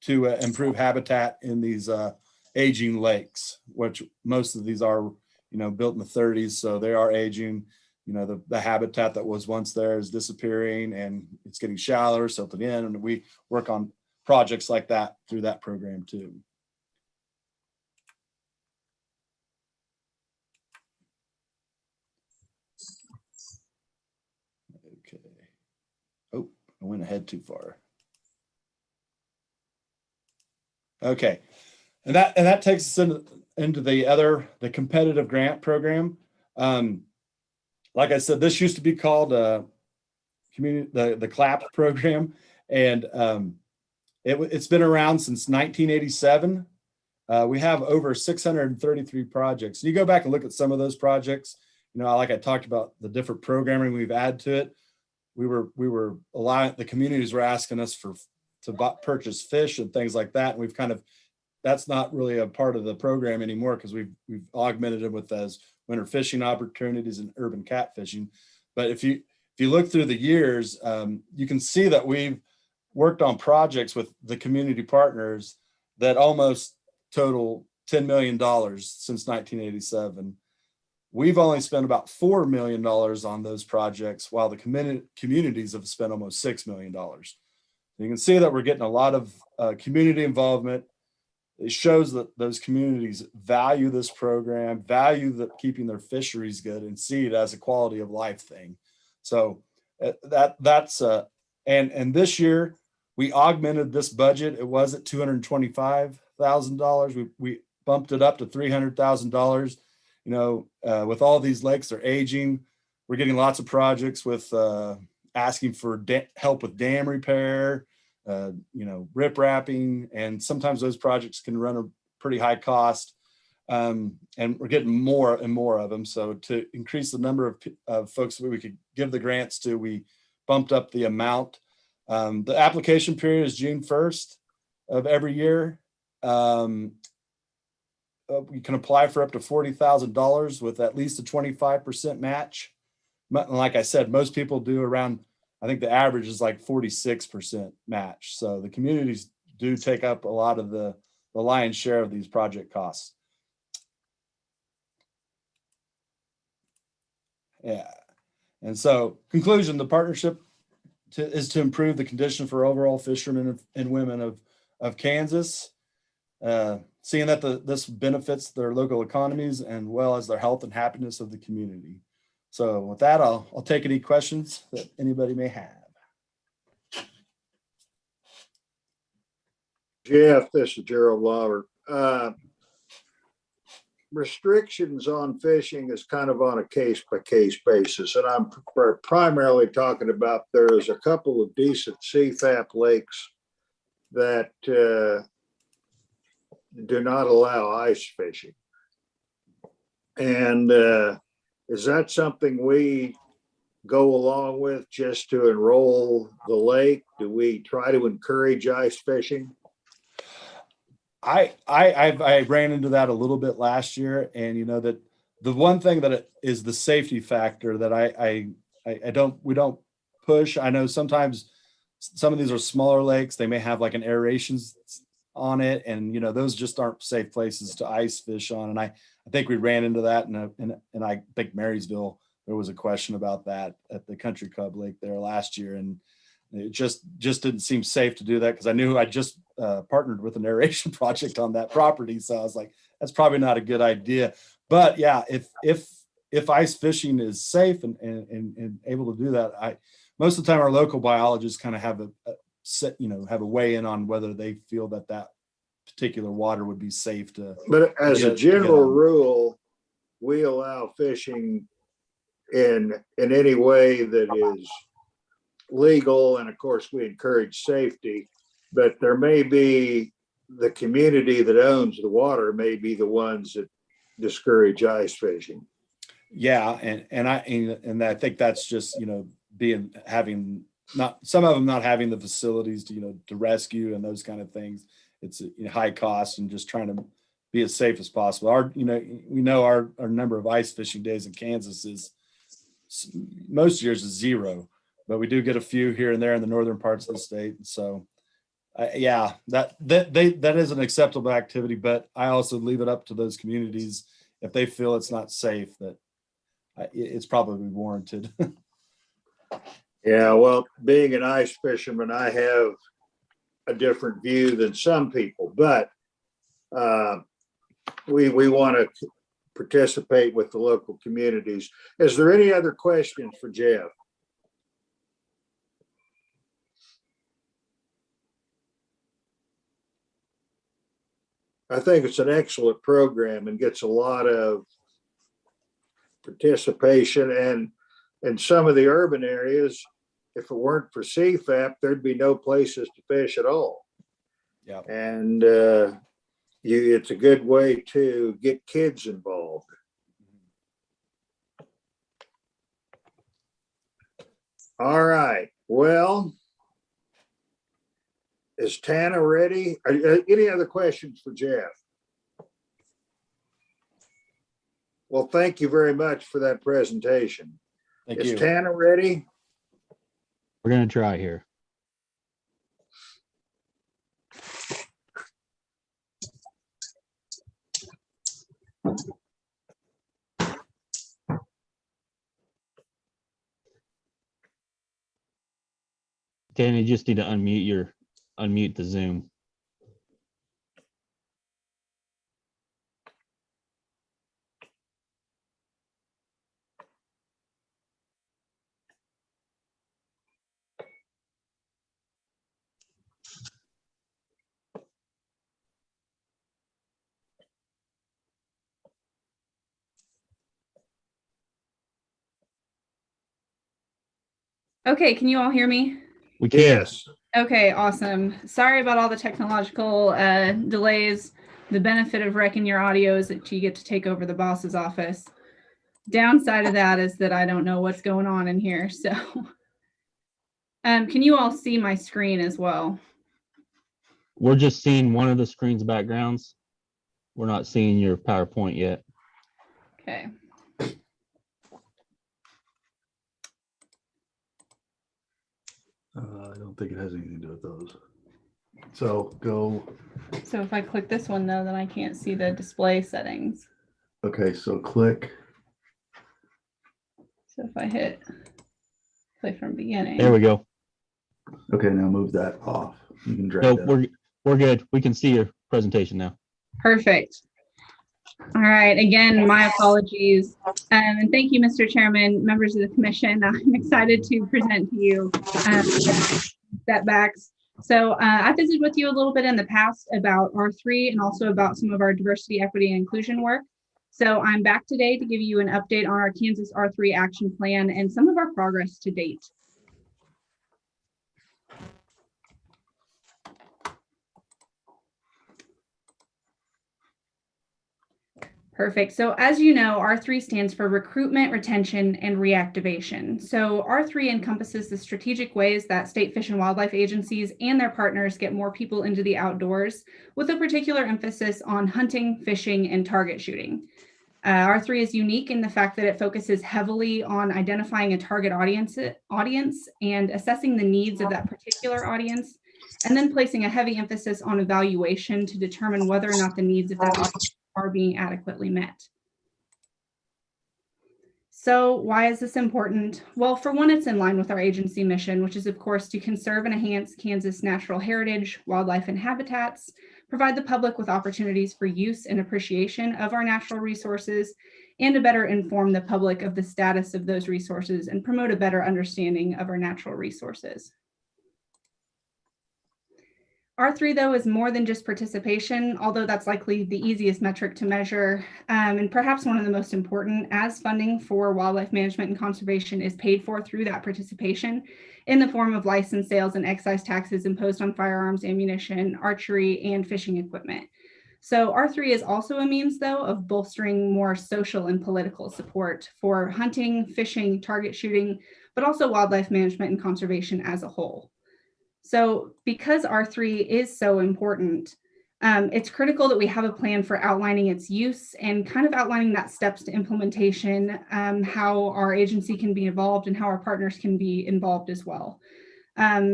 to improve habitat in these aging lakes, which most of these are, built in the 30s. So they are aging, the habitat that was once there is disappearing and it's getting shallower, silted in. And we work on projects like that through that program too. Okay. Oh, I went ahead too far. Okay. And that takes us into the competitive grant program. Like I said, this used to be called the CLAP program, and it's been around since 1987. We have over 633 projects. You go back and look at some of those projects. Like I talked about the different programming we've added to it. We were allowing, the communities were asking us to purchase fish and things like that. And we've kind of, that's not really a part of the program anymore, because we've augmented it with as winter fishing opportunities and urban catfishing. But if you look through the years, you can see that we've worked on projects with the community partners that almost total $10 million since 1987. We've only spent about $4 million on those projects, while the communities have spent almost $6 million. You can see that we're getting a lot of community involvement. It shows that those communities value this program, value keeping their fisheries good, and see it as a quality of life thing. So that's and this year we augmented this budget. It was at $225,000. We bumped it up to $300,000. With all these lakes, they're aging. We're getting lots of projects with asking for help with dam repair, rip wrapping, and sometimes those projects can run a pretty high cost. And we're getting more and more of them. So to increase the number of folks that we could give the grants to, we bumped up the amount. The application period is June 1st of every year. You can apply for up to $40,000 with at least a 25% match. Like I said, most people do around, I think the average is like 46% match. So the communities do take up a lot of the lion's share of these project costs. Yeah. And so conclusion, the partnership is to improve the condition for overall fishermen and women of Kansas, seeing that this benefits their local economies and well as their health and happiness of the community. So with that, I'll take any questions that anybody may have. Jeff, this is Gerald Lauber. Restrictions on fishing is kind of on a case-by-case basis, and I'm primarily talking about there's a couple of decent CFAP lakes that do not allow ice fishing. And is that something we go along with just to enroll the lake? Do we try to encourage ice fishing? I ran into that a little bit last year, and you know that the one thing that is the safety factor that we don't push. I know sometimes some of these are smaller lakes, they may have like an aeration on it, and you know those just aren't safe places to ice fish on. And I think we ran into that, and I think Marysville, there was a question about that at the Country Club Lake there last year, and it just didn't seem safe to do that because I knew I just partnered with an aeration project on that property. So I was like, that's probably not a good idea. But yeah, if ice fishing is safe and able to do that, most of the time our local biologists kind of have have a weigh in on whether they feel that particular water would be safe to. But as a general rule, we allow fishing in any way that is legal, and of course we encourage safety, but there may be the community that owns the water may be the ones that discourage ice fishing. Yeah, and I think that's just having not some of them not having the facilities to rescue and those kind of things. It's high cost and just trying to be as safe as possible. We know our number of ice fishing days in Kansas is most years is 0. But we do get a few here and there in the northern parts of the state. So, yeah, that is an acceptable activity. But I also leave it up to those communities if they feel it's not safe, that it's probably warranted. Yeah, well, being an ice fisherman, I have a different view than some people, but we want to participate with the local communities. Is there any other questions for Jeff? I think it's an excellent program and gets a lot of participation. And in some of the urban areas, if it weren't for CFAP, there'd be no places to fish at all. Yeah. And it's a good way to get kids involved. All right. Well, is Tana ready? Any other questions for Jeff? Well, thank you very much for that presentation. Thank you. Is Tana ready? We're going to try here. Dan, you just need to unmute the Zoom. Okay, can you all hear me? We can. Yes. Okay, awesome. Sorry about all the technological delays. The benefit of wrecking your audio is that you get to take over the boss's office. Downside of that is that I don't know what's going on in here. So Can you all see my screen as well? We're just seeing one of the screen's backgrounds. We're not seeing your PowerPoint yet. Okay. I don't think it has anything to do with those. So go, So if I click this one though, then I can't see the display settings. okay, so click. So if I hit play from beginning. There we go. Okay, now move that off. You can drag Nope, that. we're good. We can see your presentation now. Perfect. All right, again, my apologies. And thank you, Mr. Chairman, members of the commission. I'm excited to present to you setbacks. So I visited with you a little bit in the past about R3 and also about some of our diversity, equity, and inclusion work. So I'm back today to give you an update on our Kansas R3 action plan and some of our progress to date. Perfect. So as you know, R3 stands for recruitment, retention, and reactivation. So R3 encompasses the strategic ways that state fish and wildlife agencies and their partners get more people into the outdoors, with a particular emphasis on hunting, fishing, and target shooting. R3 is unique in the fact that it focuses heavily on identifying a target audience and assessing the needs of that particular audience, and then placing a heavy emphasis on evaluation to determine whether or not the needs of that audience are being adequately met. So why is this important? Well, for one, it's in line with our agency mission, which is of course to conserve and enhance Kansas natural heritage, wildlife, and habitats, provide the public with opportunities for use and appreciation of our natural resources, and to better inform the public of the status of those resources and promote a better understanding of our natural resources. R3, though, is more than just participation, although that's likely the easiest metric to measure, and perhaps one of the most important, as funding for wildlife management and conservation is paid for through that participation in the form of license sales and excise taxes imposed on firearms, ammunition, archery, and fishing equipment. So R3 is also a means, though, of bolstering more social and political support for hunting, fishing, target shooting, but also wildlife management and conservation as a whole. So because R3 is so important, it's critical that we have a plan for outlining its use and kind of outlining that steps to implementation, how our agency can be involved and how our partners can be involved as well.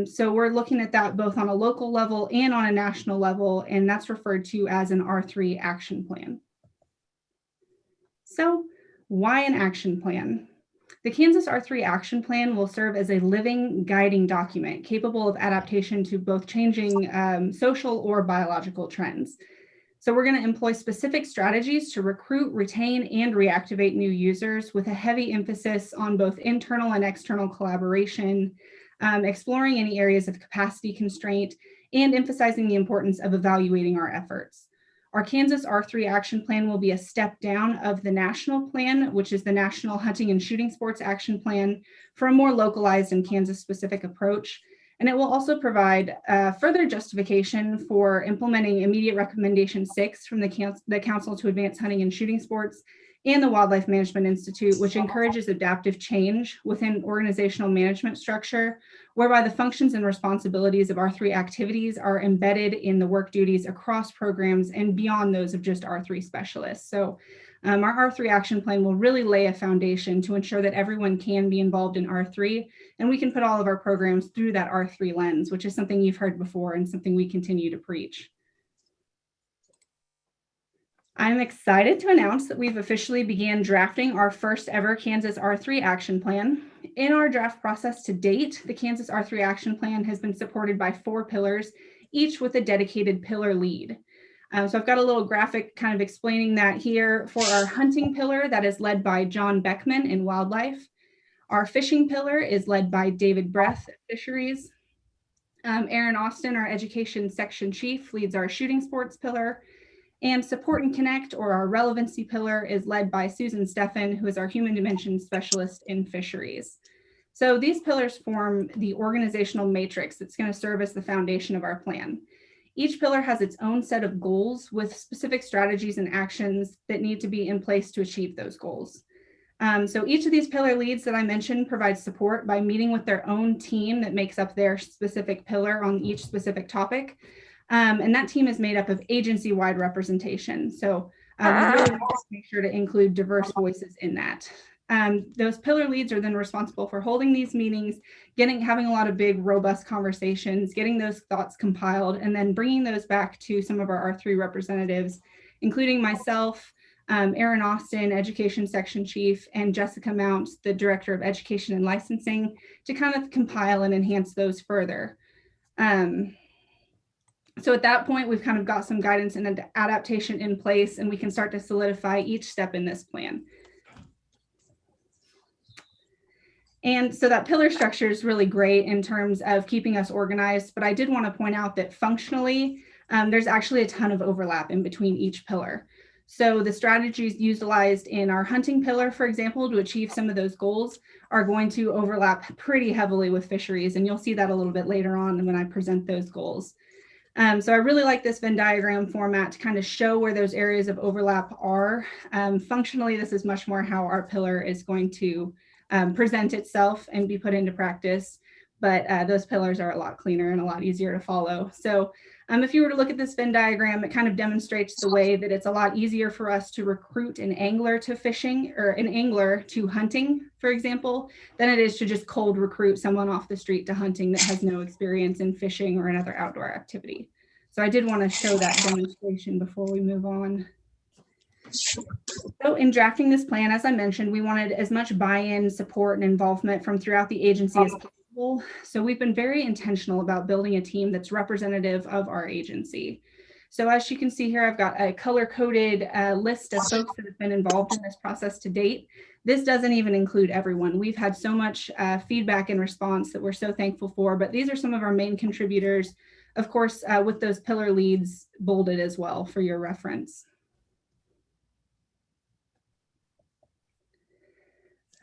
So we're looking at that both on a local level and on a national level, and that's referred to as an R3 action plan. So why an action plan? The Kansas R3 action plan will serve as a living guiding document capable of adaptation to both changing social or biological trends. So we're going to employ specific strategies to recruit, retain, and reactivate new users with a heavy emphasis on both internal and external collaboration, exploring any areas of capacity constraint, and emphasizing the importance of evaluating our efforts. Our Kansas R3 action plan will be a step down of the national plan, which is the National Hunting and Shooting Sports Action Plan, for a more localized and Kansas-specific approach. And it will also provide further justification for implementing immediate recommendation 6 from the Council to Advance Hunting and Shooting Sports and the Wildlife Management Institute, which encourages adaptive change within organizational management structure, whereby the functions and responsibilities of R3 activities are embedded in the work duties across programs and beyond those of just R3 specialists. So our R3 action plan will really lay a foundation to ensure that everyone can be involved in R3, and we can put all of our programs through that R3 lens, which is something you've heard before and something we continue to preach. I'm excited to announce that we've officially began drafting our first ever Kansas R3 action plan. In our draft process to date, the Kansas R3 action plan has been supported by 4 pillars, each with a dedicated pillar lead. So I've got a little graphic kind of explaining that here. For our hunting pillar, that is led by John Beckman in wildlife. Our fishing pillar is led by David Breath at fisheries. Aaron Austin, our education section chief, leads our shooting sports pillar. And support and connect, or our relevancy pillar, is led by Susan Steffen, who is our human dimension specialist in fisheries. So these pillars form the organizational matrix that's going to serve as the foundation of our plan. Each pillar has its own set of goals with specific strategies and actions that need to be in place to achieve those goals. So each of these pillar leads that I mentioned provides support by meeting with their own team that makes up their specific pillar on each specific topic. And that team is made up of agency-wide representation. So we really want to make sure to include diverse voices in that. Those pillar leads are then responsible for holding these meetings, having a lot of big, robust conversations, getting those thoughts compiled, and then bringing those back to some of our R3 representatives, including myself, Aaron Austin, Education Section Chief, and Jessica Mounts, the Director of Education and Licensing, to kind of compile and enhance those further. So at that point, we've kind of got some guidance and adaptation in place, and we can start to solidify each step in this plan. And so that pillar structure is really great in terms of keeping us organized, but I did want to point out that functionally, there's actually a ton of overlap in between each pillar. So the strategies utilized in our hunting pillar, for example, to achieve some of those goals are going to overlap pretty heavily with fisheries, and you'll see that a little bit later on when I present those goals. So I really like this Venn diagram format to kind of show where those areas of overlap are. Functionally, this is much more how our pillar is going to present itself and be put into practice, but those pillars are a lot cleaner and a lot easier to follow. So if you were to look at this Venn diagram, it kind of demonstrates the way that it's a lot easier for us to recruit an angler to fishing or an angler to hunting, for example, than it is to just cold recruit someone off the street to hunting that has no experience in fishing or another outdoor activity. So I did want to show that demonstration before we move on. So in drafting this plan, as I mentioned, we wanted as much buy-in, support, and involvement from throughout the agency as possible. So we've been very intentional about building a team that's representative of our agency. So as you can see here, I've got a color-coded list of folks that have been involved in this process to date. This doesn't even include everyone. We've had so much feedback and response that we're so thankful for, but these are some of our main contributors, of course, with those pillar leads bolded as well for your reference.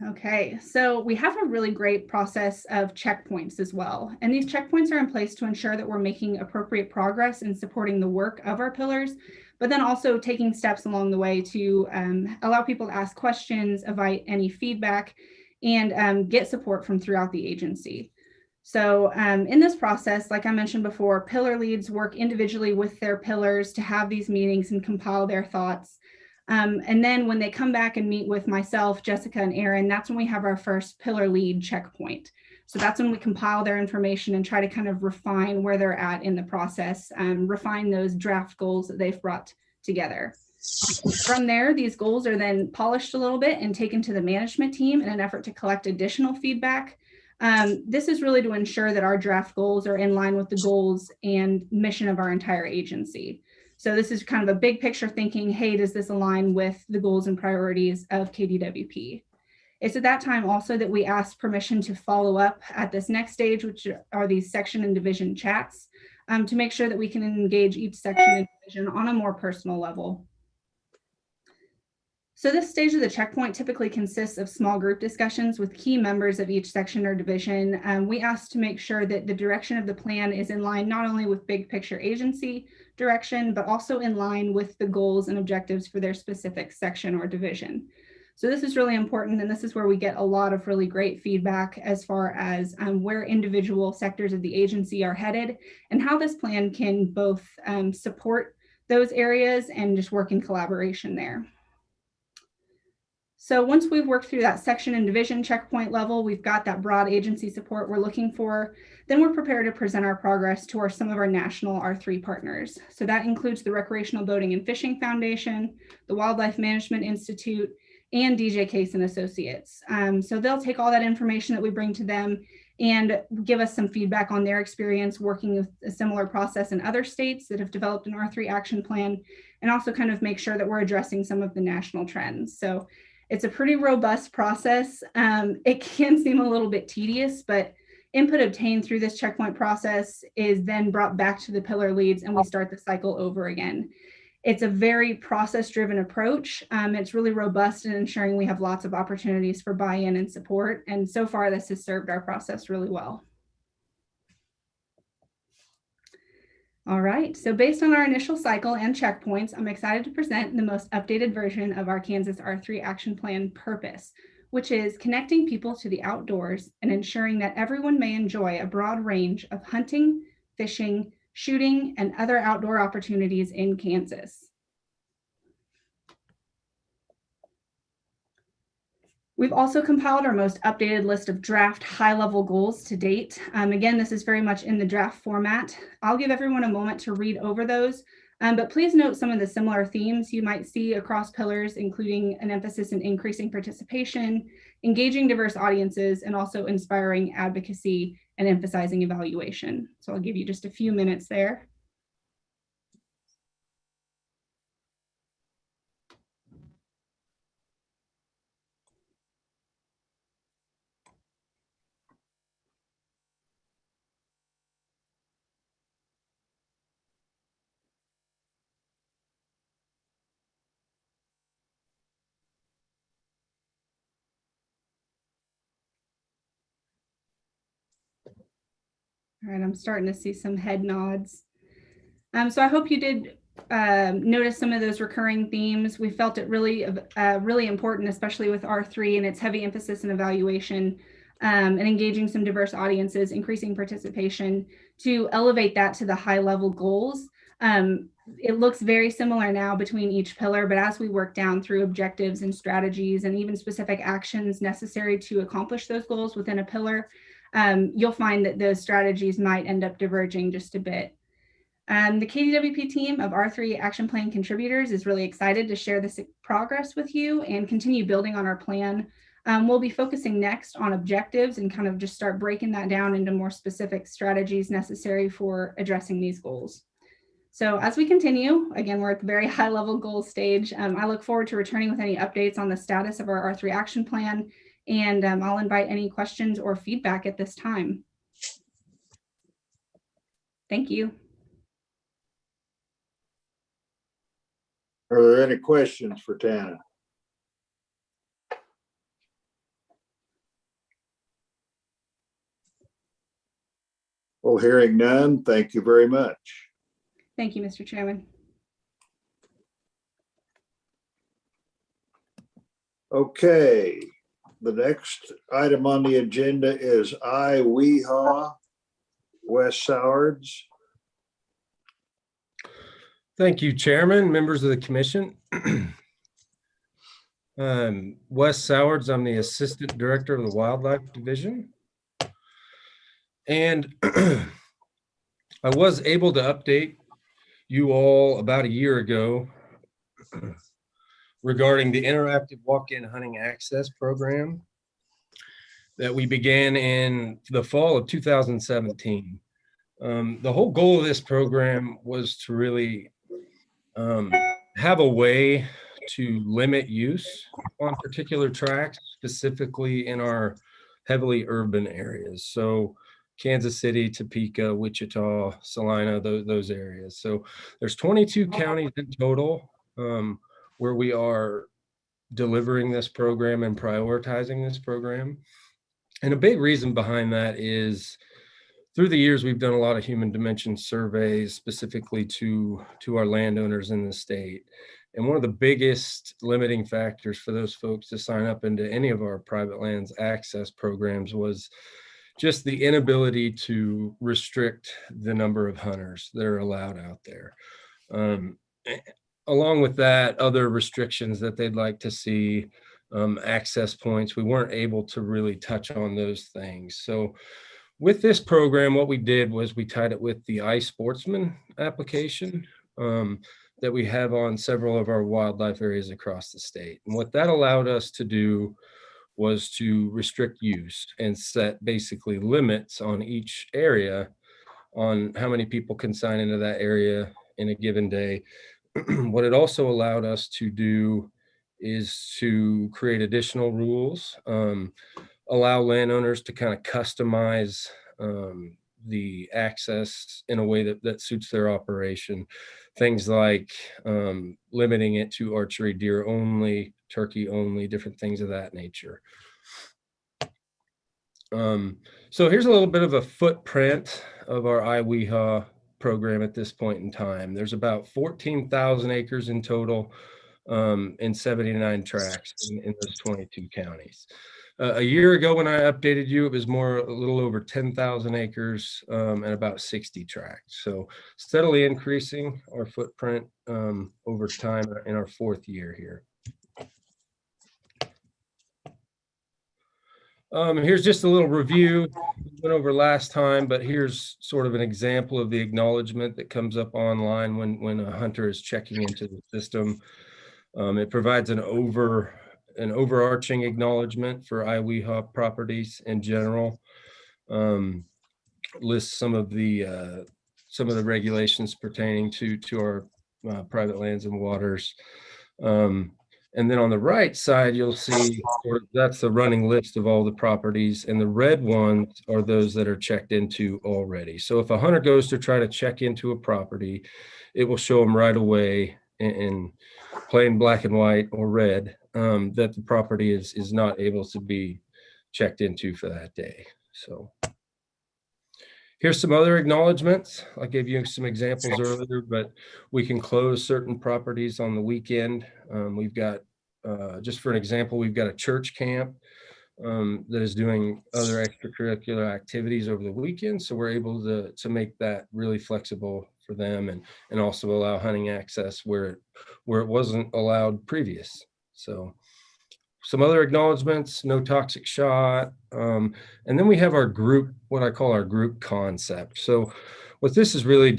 Okay, so we have a really great process of checkpoints as well. And these checkpoints are in place to ensure that we're making appropriate progress in supporting the work of our pillars, but then also taking steps along the way to allow people to ask questions, invite any feedback, and get support from throughout the agency. So in this process, like I mentioned before, pillar leads work individually with their pillars to have these meetings and compile their thoughts. And then when they come back and meet with myself, Jessica, and Aaron, that's when we have our first pillar lead checkpoint. So that's when we compile their information and try to kind of refine where they're at in the process, refine those draft goals that they've brought together. From there, these goals are then polished a little bit and taken to the management team in an effort to collect additional feedback. This is really to ensure that our draft goals are in line with the goals and mission of our entire agency. So this is kind of a big picture thinking, hey, does this align with the goals and priorities of KDWP? It's at that time also that we asked permission to follow up at this next stage, which are these section and division chats, to make sure that we can engage each section and division on a more personal level. So this stage of the checkpoint typically consists of small group discussions with key members of each section or division. We asked to make sure that the direction of the plan is in line not only with big picture agency direction, but also in line with the goals and objectives for their specific section or division. So this is really important, and this is where we get a lot of really great feedback as far as where individual sectors of the agency are headed and how this plan can both support those areas and just work in collaboration there. So once we've worked through that section and division checkpoint level, we've got that broad agency support we're looking for, then we're prepared to present our progress to some of our national R3 partners. So that includes the Recreational Boating and Fishing Foundation, the Wildlife Management Institute, and DJ Case and Associates. So they'll take all that information that we bring to them and give us some feedback on their experience working with a similar process in other states that have developed an R3 action plan, and also kind of make sure that we're addressing some of the national trends. So it's a pretty robust process. It can seem a little bit tedious, but input obtained through this checkpoint process is then brought back to the pillar leads and we start the cycle over again. It's a very process-driven approach. It's really robust in ensuring we have lots of opportunities for buy-in and support. And so far, this has served our process really well. All right, so based on our initial cycle and checkpoints, I'm excited to present the most updated version of our Kansas R3 Action Plan purpose, which is connecting people to the outdoors and ensuring that everyone may enjoy a broad range of hunting, fishing, shooting, and other outdoor opportunities in Kansas. We've also compiled our most updated list of draft high-level goals to date. Again, this is very much in the draft format. I'll give everyone a moment to read over those, but please note some of the similar themes you might see across pillars, including an emphasis in increasing participation, engaging diverse audiences, and also inspiring advocacy and emphasizing evaluation. So I'll give you just a few minutes there. All right, I'm starting to see some head nods. So I hope you did notice some of those recurring themes. We felt it really important, especially with R3 and its heavy emphasis in evaluation and engaging some diverse audiences, increasing participation, to elevate that to the high level goals. It looks very similar now between each pillar, but as we work down through objectives and strategies and even specific actions necessary to accomplish those goals within a pillar, you'll find that those strategies might end up diverging just a bit. The KDWP team of R3 Action Plan contributors is really excited to share this progress with you and continue building on our plan. We'll be focusing next on objectives and kind of just start breaking that down into more specific strategies necessary for addressing these goals. So as we continue, again, we're at the very high level goal stage. I look forward to returning with any updates on the status of our R3 Action Plan, and I'll invite any questions or feedback at this time. Thank you. Are there any questions for Tana? Well, hearing none, thank you very much. Thank you, Mr. Chairman. Okay, the next item on the agenda is IWeHA, Wes Sowards. Thank you, Chairman, members of the commission. Wes Sowards, I'm the Assistant Director of the Wildlife Division. And I was able to update you all about a year ago regarding the interactive walk-in hunting access program that we began in the fall of 2017. The whole goal of this program was to really have a way to limit use on particular tracks, specifically in our heavily urban areas. So Kansas City, Topeka, Wichita, Salina, those areas. So there's 22 counties in total where we are delivering this program and prioritizing this program. And a big reason behind that is through the years, we've done a lot of human dimension surveys specifically to our landowners in the state. And one of the biggest limiting factors for those folks to sign up into any of our private lands access programs was just the inability to restrict the number of hunters that are allowed out there. Along with that, other restrictions that they'd like to see, access points, we weren't able to really touch on those things. So with this program, what we did was we tied it with the iSportsman application that we have on several of our wildlife areas across the state. And what that allowed us to do was to restrict use and set basically limits on each area on how many people can sign into that area in a given day. What it also allowed us to do is to create additional rules, allow landowners to kind of customize the access in a way that suits their operation. Things like limiting it to archery deer only, turkey only, different things of that nature. So here's a little bit of a footprint of our IWeHA program at this point in time. There's about 14,000 acres in total in 79 tracts in those 22 counties. A year ago, when I updated you, it was a little over 10,000 acres and about 60 tracts. So steadily increasing our footprint over time in our 4th year here. Here's just a little review. We went over last time, but here's sort of an example of the acknowledgement that comes up online when a hunter is checking into the system. It provides an overarching acknowledgement for iWeHA properties in general. Lists some of the regulations pertaining to our private lands and waters. And then on the right side, you'll see that's the running list of all the properties, and the red ones are those that are checked into already. So if a hunter goes to try to check into a property, it will show them right away in plain black and white or red that the property is not able to be checked into for that day. So here's some other acknowledgements. I gave you some examples earlier, but we can close certain properties on the weekend. We've got, just for an example, we've got a church camp that is doing other extracurricular activities over the weekend. So we're able to make that really flexible for them and also allow hunting access where it wasn't allowed previous. So some other acknowledgements: no toxic shot. And then we have our group, what I call our group concept. So what this is really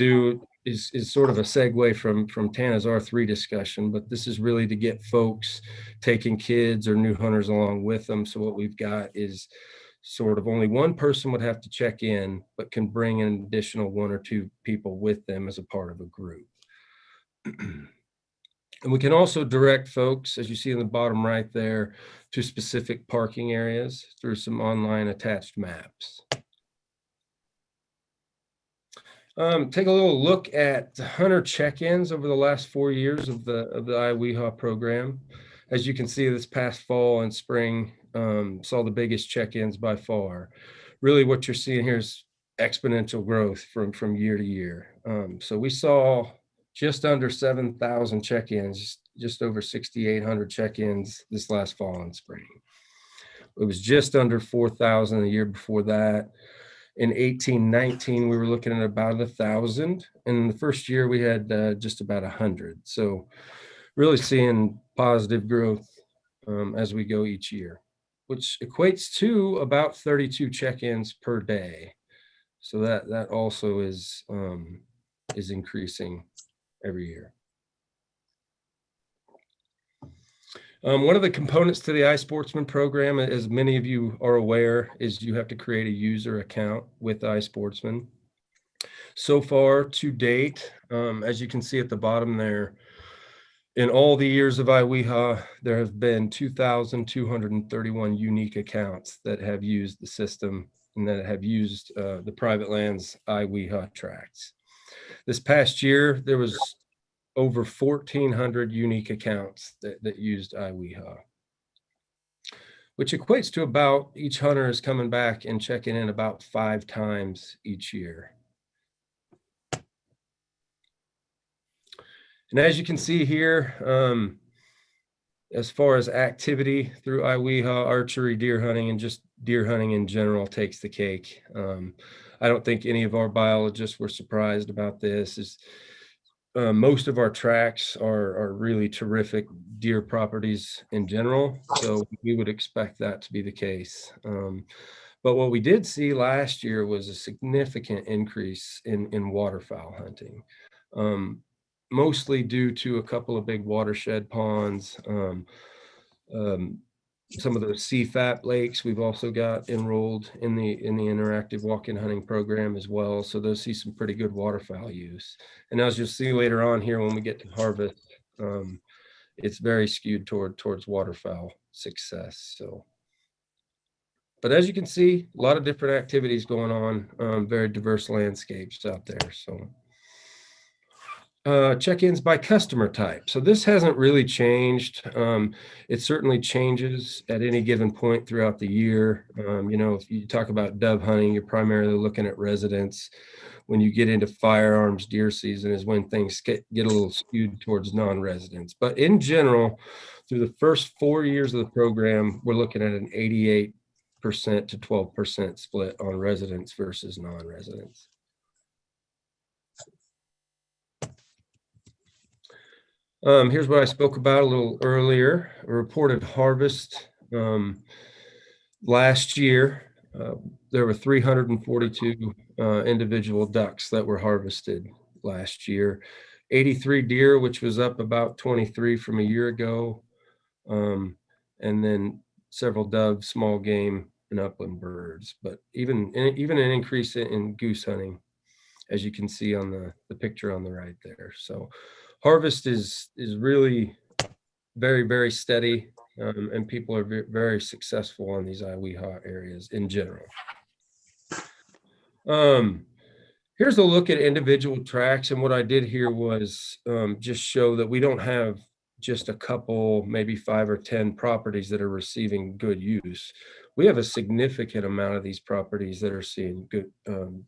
is sort of a segue from Tana's R3 discussion, but this is really to get folks taking kids or new hunters along with them. So what we've got is sort of only one person would have to check in, but can bring an additional 1 or 2 people with them as a part of a group. And we can also direct folks, as you see in the bottom right there, to specific parking areas through some online attached maps. Take a little look at hunter check-ins over the last 4 years of the iWeHA program. As you can see, this past fall and spring saw the biggest check-ins by far. Really what you're seeing here is exponential growth from year to year. So we saw just under 7,000 check-ins, just over 6,800 check-ins this last fall and spring. It was just under 4,000 the year before that. In 18-19, we were looking at about 1,000. And in the first year, we had just about 100. So really seeing positive growth as we go each year, which equates to about 32 check-ins per day. So that also is increasing every year. One of the components to the iSportsman program, as many of you are aware, is you have to create a user account with iSportsman. So far to date, as you can see at the bottom there, in all the years of iWeHA, there have been 2,231 unique accounts that have used the system and that have used the private lands iWeHA tracts. This past year, there was over 1,400 unique accounts that used iWeHA, which equates to about each hunter is coming back and checking in about 5 times each year. And as you can see here, as far as activity through iWeHA, archery, deer hunting, and just deer hunting in general takes the cake. I don't think any of our biologists were surprised about this. Most of our tracts are really terrific deer properties in general, so we would expect that to be the case. But what we did see last year was a significant increase in waterfowl hunting, mostly due to a couple of big watershed ponds, some of those CFAP lakes. We've also got enrolled in the interactive walk-in hunting program as well. So those see some pretty good waterfowl use. And as you'll see later on here, when we get to harvest, it's very skewed towards waterfowl success. So, but as you can see, a lot of different activities going on, very diverse landscapes out there. So Check-ins by customer type. So this hasn't really changed. It certainly changes at any given point throughout the year. If you talk about dove hunting, you're primarily looking at residents. When you get into firearms, deer season is when things get a little skewed towards non-residents. But in general, through the first 4 years of the program, we're looking at an 88% to 12% split on residents versus non-residents. Here's what I spoke about a little earlier. A reported harvest last year. There were 342 individual ducks that were harvested last year. 83 deer, which was up about 23 from a year ago. And then several doves, small game, and upland birds. But even an increase in goose hunting, as you can see on the picture on the right there. So harvest is really very, very steady, and people are very successful on these iWeHa areas in general. Here's a look at individual tracks, and what I did here was just show that we don't have just a couple, maybe 5 or 10 properties that are receiving good use. We have a significant amount of these properties that are seeing good,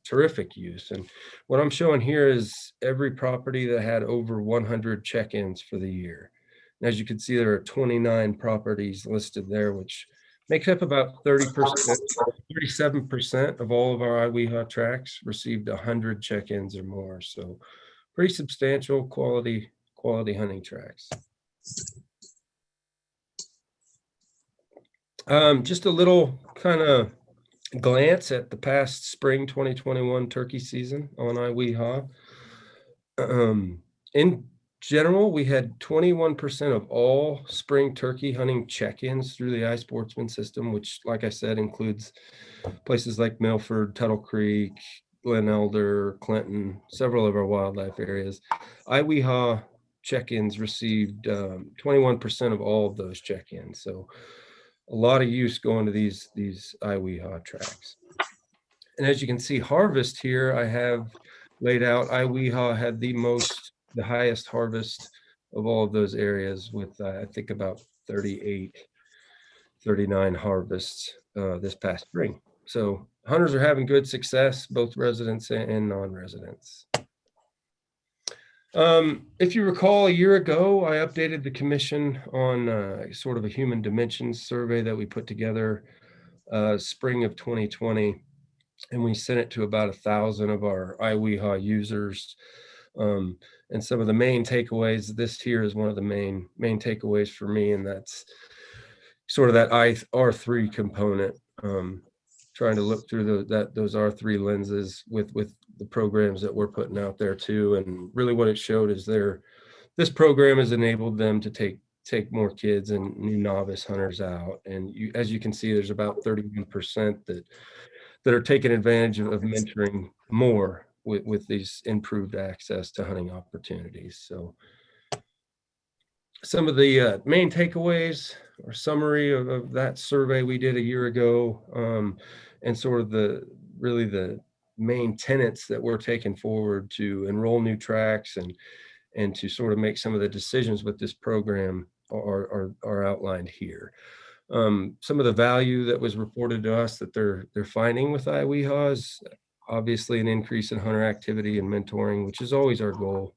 terrific use. And what I'm showing here is every property that had over 100 check-ins for the year. And as you can see, there are 29 properties listed there, which makes up about 30%, 37% of all of our iWeHa tracks received 100 check-ins or more. So pretty substantial quality hunting tracks. Just a little kind of glance at the past spring 2021 turkey season on iWeHa. In general, we had 21% of all spring turkey hunting check-ins through the iSportsman system, which, like I said, includes places like Milford, Tuttle Creek, Glen Elder, Clinton, several of our wildlife areas. iWeHa check-ins received 21% of all of those check-ins. So a lot of use going to these iWeHa tracks. And as you can see, harvest here, I have laid out, iWeHa had the highest harvest of all of those areas with, I think, about 38, 39 harvests this past spring. So hunters are having good success, both residents and non-residents. If you recall, a year ago, I updated the commission on sort of a human dimensions survey that we put together spring of 2020, and we sent it to about 1,000 of our iWeHa users. And some of the main takeaways, this here is one of the main takeaways for me, and that's sort of that R3 component. Trying to look through those R3 lenses with the programs that we're putting out there too. And really what it showed is this program has enabled them to take more kids and new novice hunters out. And as you can see, there's about 31% that are taking advantage of mentoring more with these improved access to hunting opportunities. So some of the main takeaways or summary of that survey we did a year ago, and sort of the main tenets that we're taking forward to enroll new tracks and to sort of make some of the decisions with this program are outlined here. Some of the value that was reported to us that they're finding with iWeHa is obviously an increase in hunter activity and mentoring, which is always our goal.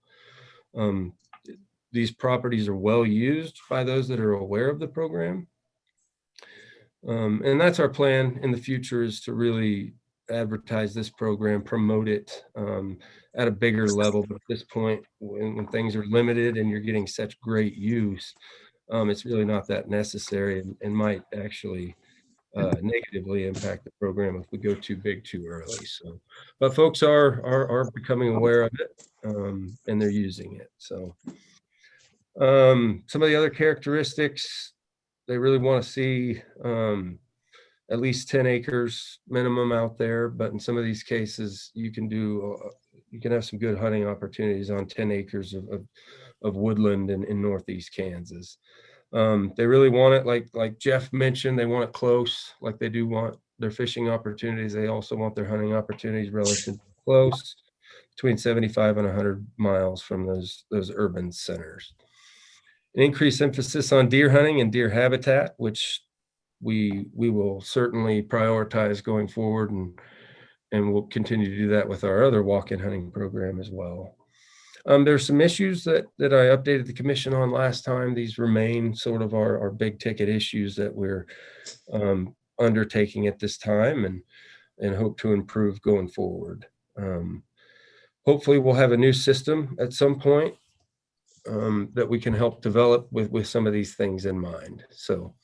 These properties are well used by those that are aware of the program. And that's our plan in the future, is to really advertise this program, promote it at a bigger level. But at this point, when things are limited and you're getting such great use, it's really not that necessary and might actually negatively impact the program if we go too big too early. So, but folks are becoming aware of it, and they're using it. So some of the other characteristics, they really want to see at least 10 acres minimum out there. But in some of these cases, you can have some good hunting opportunities on 10 acres of woodland in northeast Kansas. They really want it, like Jeff mentioned, they want it close, like they do want their fishing opportunities. They also want their hunting opportunities relatively close. between 75 and 100 miles from those urban centers. An increased emphasis on deer hunting and deer habitat, which we will certainly prioritize going forward, and we'll continue to do that with our other walk-in hunting program as well. There's some issues that I updated the commission on last time. These remain sort of our big ticket issues that we're undertaking at this time, and hope to improve going forward. Hopefully we'll have a new system at some point that we can help develop with some of these things in mind. So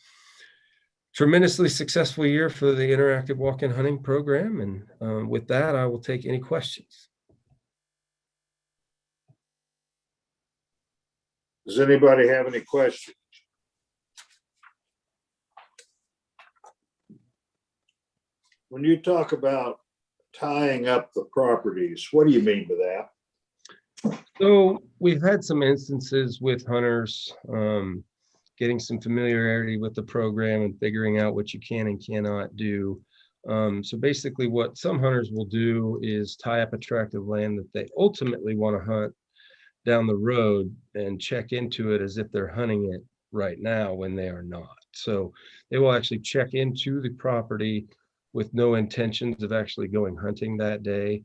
tremendously successful year for the interactive walk-in hunting program. And with that, I will take any questions. Does anybody have any questions? When you talk about tying up the properties, what do you mean by that? So we've had some instances with hunters getting some familiarity with the program and figuring out what you can and cannot do. So basically what some hunters will do is tie up a tract of land that they ultimately want to hunt down the road and check into it as if they're hunting it right now when they are not. So they will actually check into the property with no intentions of actually going hunting that day,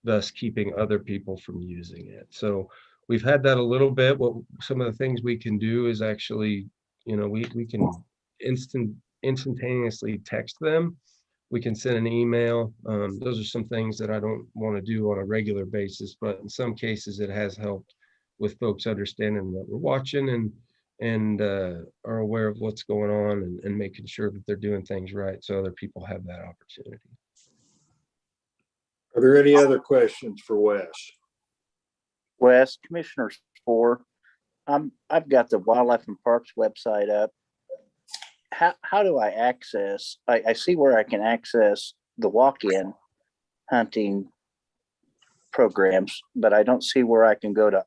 thus keeping other people from using it. So we've had that a little bit. What some of the things we can do is actually, we can instantaneously text them. We can send an email. Those are some things that I don't want to do on a regular basis, but in some cases it has helped with folks understanding that we're watching and are aware of what's going on and making sure that they're doing things right so other people have that opportunity. Are there any other questions for Wes? Wes, Commissioner Spore, I've got the Wildlife and Parks website up. How do I access? I see where I can access the walk-in hunting programs, but I don't see where I can go to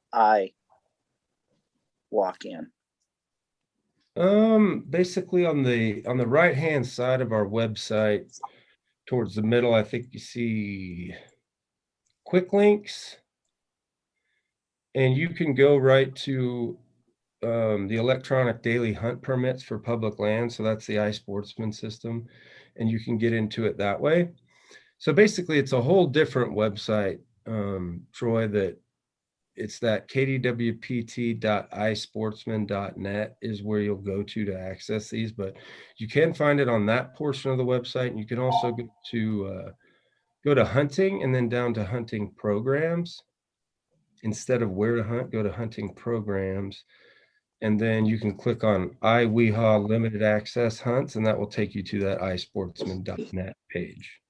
walk-in. Basically on the right hand side of our website, towards the middle, I think you see quick links, and you can go right to the electronic daily hunt permits for public land. So that's the iSportsman system, and you can get into it that way. So basically it's a whole different website, Troy, that it's that kdwpt.isportsman.net is where you'll go to access these, but you can find it on that portion of the website. And you can also go to hunting and then down to hunting programs. Instead of where to hunt, go to hunting programs. And then you can click on iWehaw limited access hunts, and that will take you to that isportsman.net page.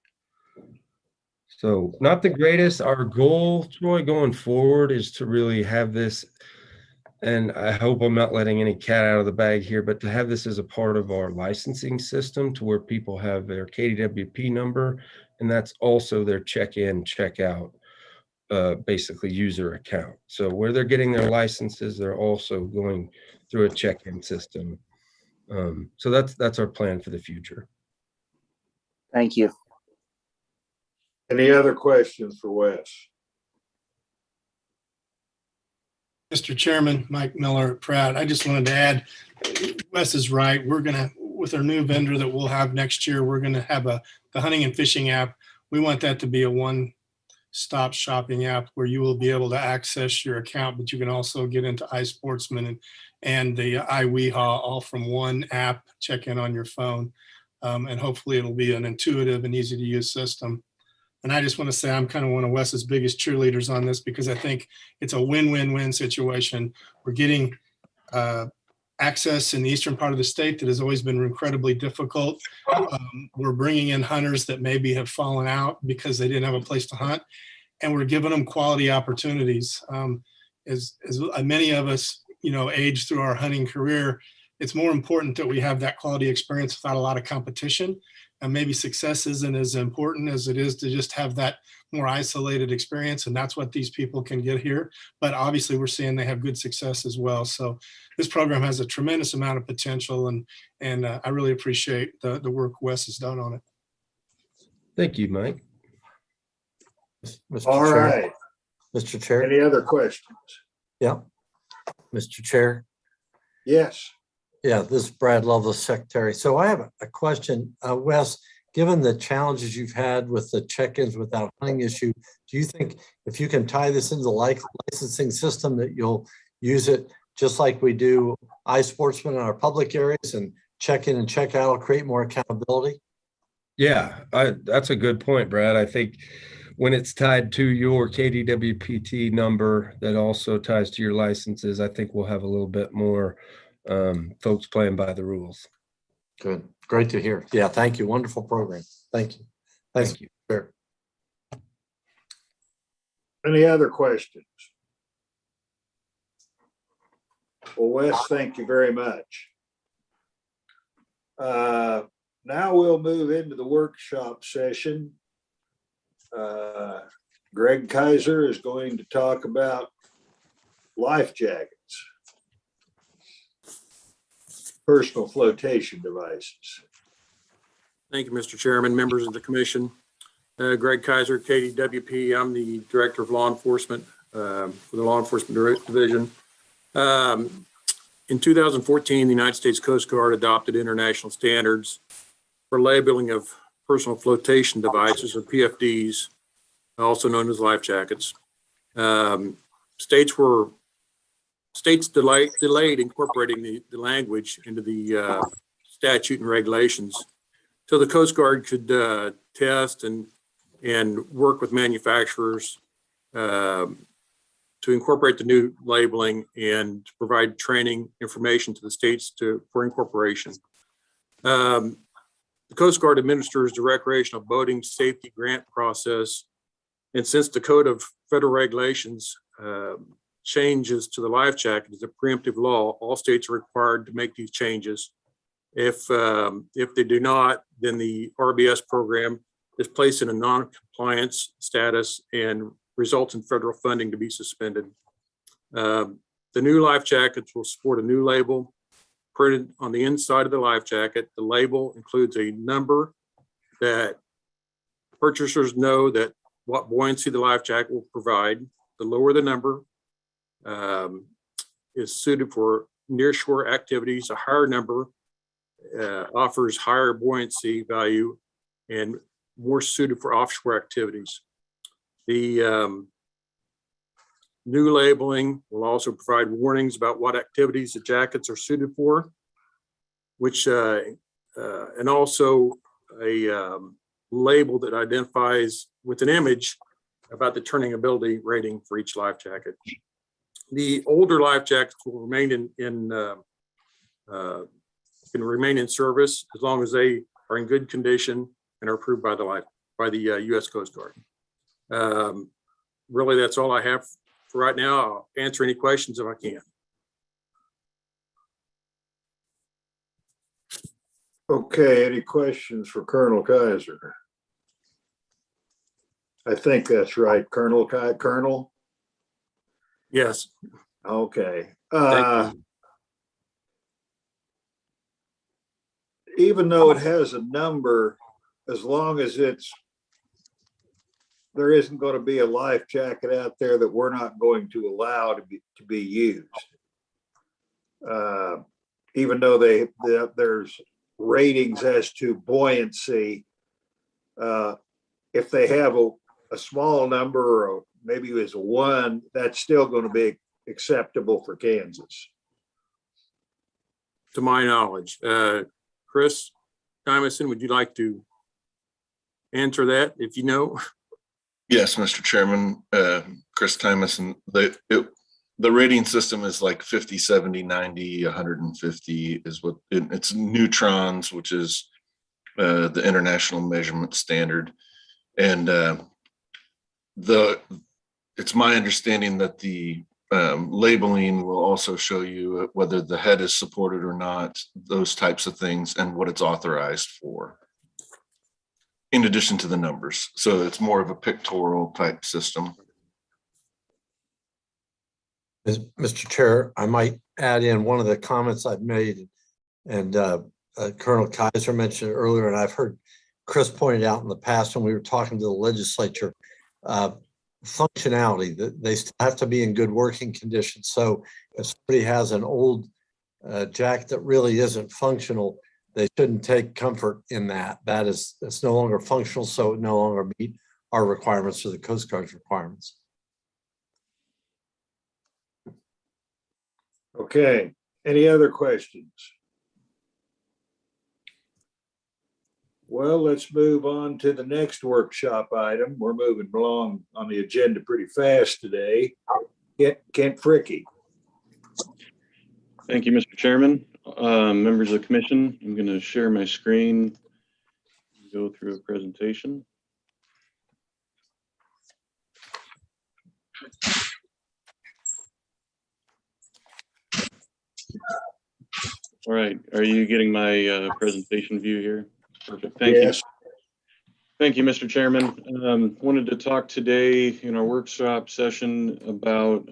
So not the greatest. Our goal, Troy, going forward is to really have this, and I hope I'm not letting any cat out of the bag here, but to have this as a part of our licensing system to where people have their KDWP number, and that's also their check-in, check-out, basically user account. So where they're getting their licenses, they're also going through a check-in system. So that's our plan for the future. Thank you. Any other questions for Wes? Mr. Chairman, Mike Miller at Pratt. I just wanted to add, Wes is right. We're going to, with our new vendor that we'll have next year, we're going to have the hunting and fishing app. We want that to be a one-stop shopping app where you will be able to access your account, but you can also get into iSportsman and the iWehaw all from one app, check in on your phone. And hopefully it'll be an intuitive and easy to use system. And I just want to say I'm kind of one of Wes's biggest cheerleaders on this because I think it's a win-win-win situation. We're getting access in the eastern part of the state that has always been incredibly difficult. We're bringing in hunters that maybe have fallen out because they didn't have a place to hunt, and we're giving them quality opportunities. As many of us, age through our hunting career, it's more important that we have that quality experience without a lot of competition. And maybe success isn't as important as it is to just have that more isolated experience. And that's what these people can get here. But obviously we're seeing they have good success as well. So this program has a tremendous amount of potential, and I really appreciate the work Wes has done on it. Thank you, Mike. All right. Mr. Chair? Any other questions? Yeah. Mr. Chair? Yes. Yeah, this is Brad Lovelace, Secretary. So I have a question. Wes, given the challenges you've had with the check-ins without hunting issue, do you think if you can tie this into the licensing system that you'll use it just like we do iSportsman in our public areas and check in and check out will create more accountability? Yeah, that's a good point, Brad. I think when it's tied to your KDWPT number that also ties to your licenses, I think we'll have a little bit more folks playing by the rules. Good. Great to hear. Yeah, thank you. Wonderful program. Thank you. Thanks. Thank you. Sure. Any other questions? Well, Wes, thank you very much. Now we'll move into the workshop session. Greg Kaiser is going to talk about life jackets, personal flotation devices. Thank you, Mr. Chairman, members of the commission. Greg Kaiser, KDWP. I'm the Director of Law Enforcement for the Law Enforcement Division. In 2014, the United States Coast Guard adopted international standards for labeling of personal flotation devices, or PFDs, also known as life jackets. States delayed incorporating the language into the statute and regulations, so the Coast Guard could test and work with manufacturers to incorporate the new labeling and to provide training information to the states for incorporation. The Coast Guard administers the recreational boating safety grant process. And since the Code of Federal Regulations changes to the life jacket is a preemptive law, all states are required to make these changes. If they do not, then the RBS program is placed in a non-compliance status and results in federal funding to be suspended. The new life jackets will support a new label printed on the inside of the life jacket. The label includes a number that purchasers know that what buoyancy the life jacket will provide. The lower the number is suited for nearshore activities. A higher number offers higher buoyancy value and more suited for offshore activities. The new labeling will also provide warnings about what activities the jackets are suited for, which and also a label that identifies with an image about the turning ability rating for each life jacket. The older life jackets will remain can remain in service as long as they are in good condition and are approved by the U.S. Coast Guard. Really, that's all I have for right now. I'll answer any questions if I can. Okay, any questions for Colonel Kaiser? I think that's right, Colonel. Yes. Okay. Thank Even though it has a number, as long as there isn't going to be a life jacket out there that we're not going to allow to be used. Even though there's ratings as to buoyancy, if they have a small number, or maybe it was a 1, that's still going to be acceptable for Kansas. To my knowledge. Chris Tymason, would you like to answer that if you know? Yes, Mr. Chairman, Chris Tymason, the rating system is like 50, 70, 90, 150 is what it's neutrons, which is the international measurement standard. And it's my understanding that the labeling will also show you whether the head is supported or not, those types of things, and what it's authorized for, in addition to the numbers. So it's more of a pictorial type system. Mr. Chair, I might add in one of the comments I've made, and Colonel Kaiser mentioned it earlier, and I've heard Chris pointed out in the past when we were talking to the legislature. functionality, that they still have to be in good working condition. So if somebody has an old jack that really isn't functional, they shouldn't take comfort in that. It's no longer functional, so it no longer meet our requirements or the Coast Guard's requirements. Okay, any other questions? Well, let's move on to the next workshop item. We're moving along on the agenda pretty fast today. Kent Fricke. Thank you, Mr. Chairman. Members of the commission, I'm going to share my screen, go through a presentation. All right, are you getting my presentation view here? Perfect, thank you. Thank you, Mr. Chairman. Wanted to talk today in our workshop session about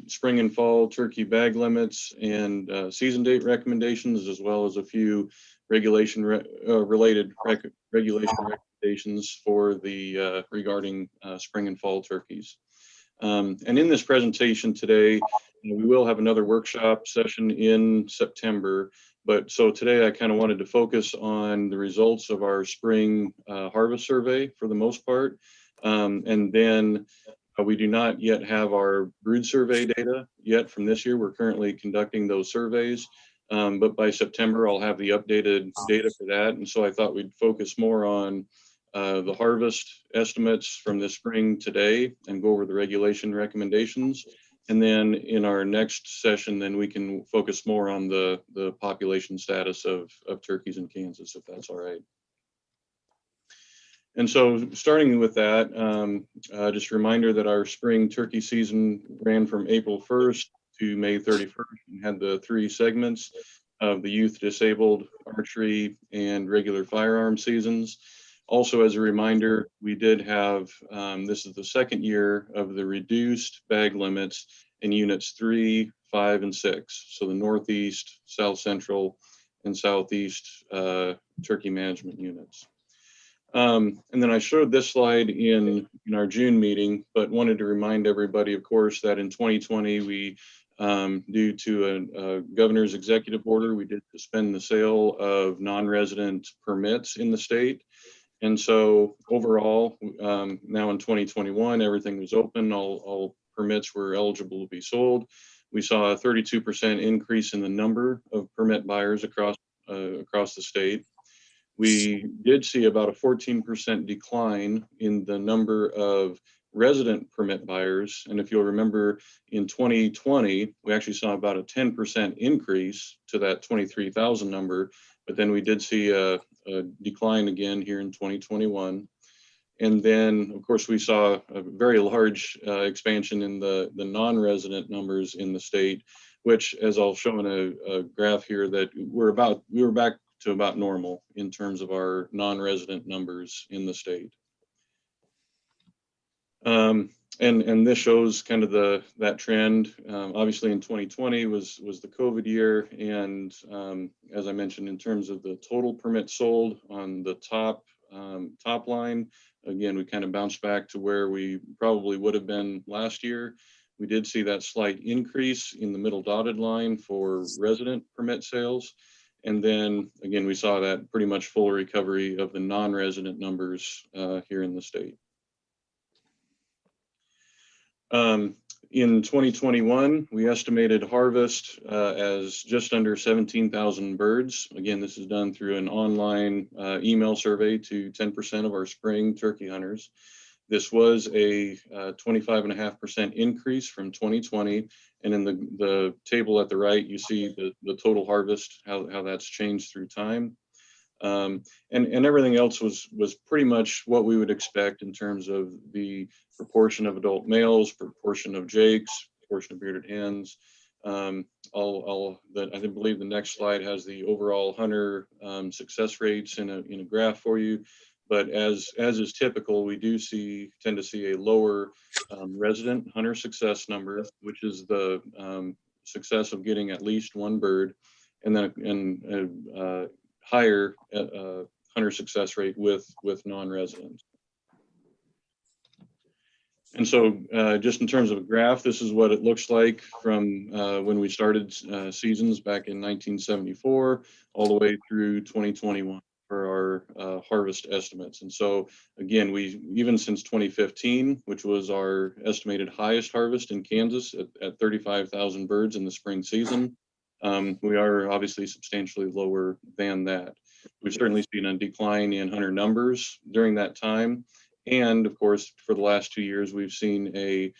spring and fall turkey bag limits and season date recommendations, as well as a few regulation related regulation recommendations for the regarding spring and fall turkeys. And in this presentation today, we will have another workshop session in September. But so today I kind of wanted to focus on the results of our spring harvest survey for the most part. And then we do not yet have our brood survey data yet from this year. We're currently conducting those surveys. But by September, I'll have the updated data for that. And so I thought we'd focus more on the harvest estimates from the spring today and go over the regulation recommendations. And then in our next session, then we can focus more on the population status of turkeys in Kansas, if that's all right. And so starting with that, just a reminder that our spring turkey season ran from April 1st to May 31st and had the 3 segments of the youth, disabled, archery, and regular firearm seasons. Also, as a reminder, we did have, this is the second year of the reduced bag limits in units 3, 5, and 6. So the Northeast, South Central, and Southeast turkey management units. And then I showed this slide in our June meeting, but wanted to remind everybody, of course, that in 2020, we, due to a governor's executive order, we did suspend the sale of non-resident permits in the state. And so overall, now in 2021, everything was open. All permits were eligible to be sold. We saw a 32% increase in the number of permit buyers across the state. We did see about a 14% decline in the number of resident permit buyers. And if you'll remember, in 2020, we actually saw about a 10% increase to that 23,000 number. But then we did see a decline again here in 2021. And then, of course, we saw a very large expansion in the non-resident numbers in the state, which, as I'll show in a graph here, that we were back to about normal in terms of our non-resident numbers in the state. And this shows kind of that trend. Obviously in 2020 was the COVID year. And as I mentioned, in terms of the total permits sold on the top line, again, we kind of bounced back to where we probably would have been last year. We did see that slight increase in the middle dotted line for resident permit sales. And then again, we saw that pretty much full recovery of the non-resident numbers here in the state. In 2021, we estimated harvest as just under 17,000 birds. Again, this is done through an online email survey to 10% of our spring turkey hunters. This was a 25.5% increase from 2020. And in the table at the right, you see the total harvest, how that's changed through time. And everything else was pretty much what we would expect in terms of the proportion of adult males, proportion of jakes, proportion of bearded hens. I believe the next slide has the overall hunter success rates in a graph for you. But as is typical, we do tend to see a lower resident hunter success number, which is the success of getting at least one bird, and then higher hunter success rate with non-residents. And so just in terms of a graph, this is what it looks like from when we started seasons back in 1974 all the way through 2021 for our harvest estimates. And so again, even since 2015, which was our estimated highest harvest in Kansas at 35,000 birds in the spring season, we are obviously substantially lower than that. We've certainly seen a decline in hunter numbers during that time. And of course, for the last 2 years, we've seen a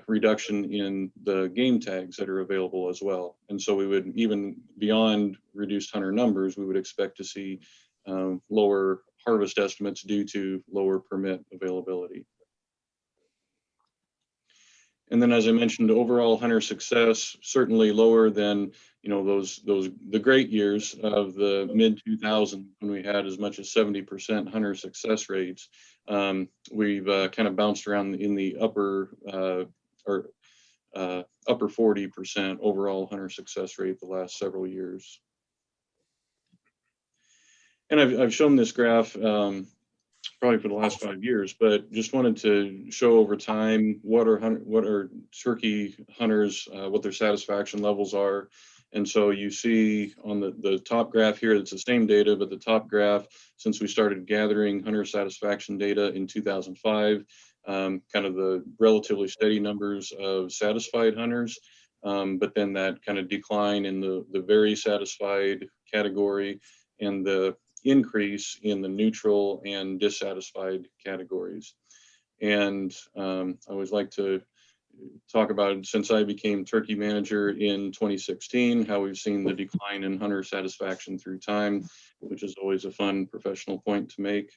reduction in the game tags that are available as well. And so we would, even beyond reduced hunter numbers, we would expect to see lower harvest estimates due to lower permit availability. And then, as I mentioned, overall hunter success certainly lower than the great years of the mid 2000s when we had as much as 70% hunter success rates. We've kind of bounced around in the upper 40% overall hunter success rate the last several years. And I've shown this graph probably for the last 5 years, but just wanted to show over time what are turkey hunters, what their satisfaction levels are. And so you see on the top graph here, it's the same data, but the top graph, since we started gathering hunter satisfaction data in 2005, kind of the relatively steady numbers of satisfied hunters, but then that kind of decline in the very satisfied category and the increase in the neutral and dissatisfied categories. And I always like to talk about, since I became turkey manager in 2016, how we've seen the decline in hunter satisfaction through time, which is always a fun professional point to make.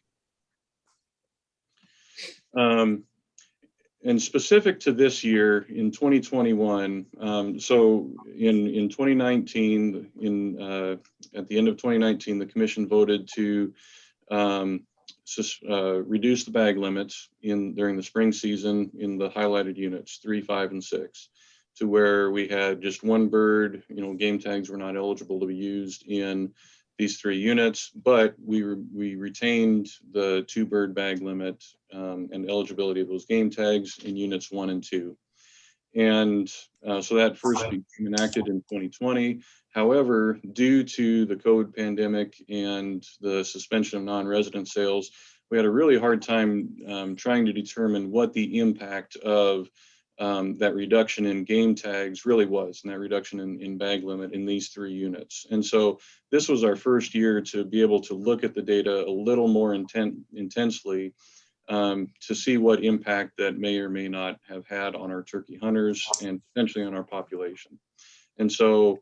And specific to this year in 2021, so in 2019, at the end of 2019, the commission voted to reduce the bag limits during the spring season in the highlighted units 3, 5, and 6, to where we had just one bird. Game tags were not eligible to be used in these 3 units, but we retained the 2 bird bag limit and eligibility of those game tags in units 1 and 2. And so that first became enacted in 2020. However, due to the COVID pandemic and the suspension of non-resident sales, we had a really hard time trying to determine what the impact of that reduction in game tags really was, and that reduction in bag limit in these 3 units. And so this was our first year to be able to look at the data a little more intensely to see what impact that may or may not have had on our turkey hunters and potentially on our population. And so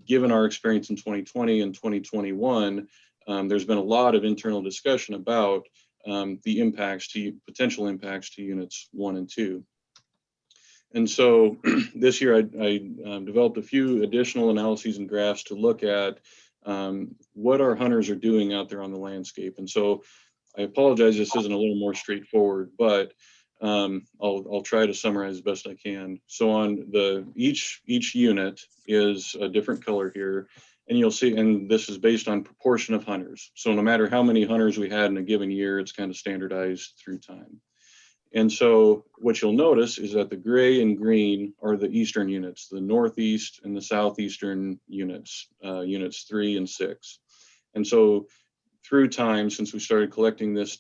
given our experience in 2020 and 2021, there's been a lot of internal discussion about the potential impacts to units 1 and 2. And so this year I developed a few additional analyses and graphs to look at what our hunters are doing out there on the landscape. And so I apologize, this isn't a little more straightforward, but I'll try to summarize as best I can. So on each unit is a different color here. And you'll see, and this is based on proportion of hunters. So no matter how many hunters we had in a given year, it's kind of standardized through time. And so what you'll notice is that the gray and green are the eastern units, the northeast and the southeastern units, units 3 and 6. And so through time, since we started collecting this,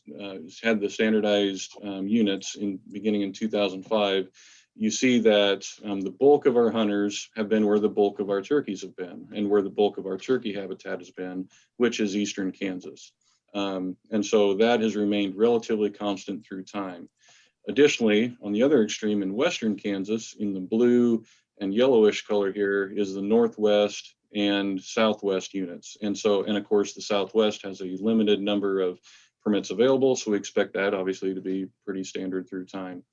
had the standardized units beginning in 2005, you see that the bulk of our hunters have been where the bulk of our turkeys have been and where the bulk of our turkey habitat has been, which is eastern Kansas. And so that has remained relatively constant through time. Additionally, on the other extreme in western Kansas, in the blue and yellowish color here, is the northwest and southwest units. And of course, the southwest has a limited number of permits available, so we expect that obviously to be pretty standard through time.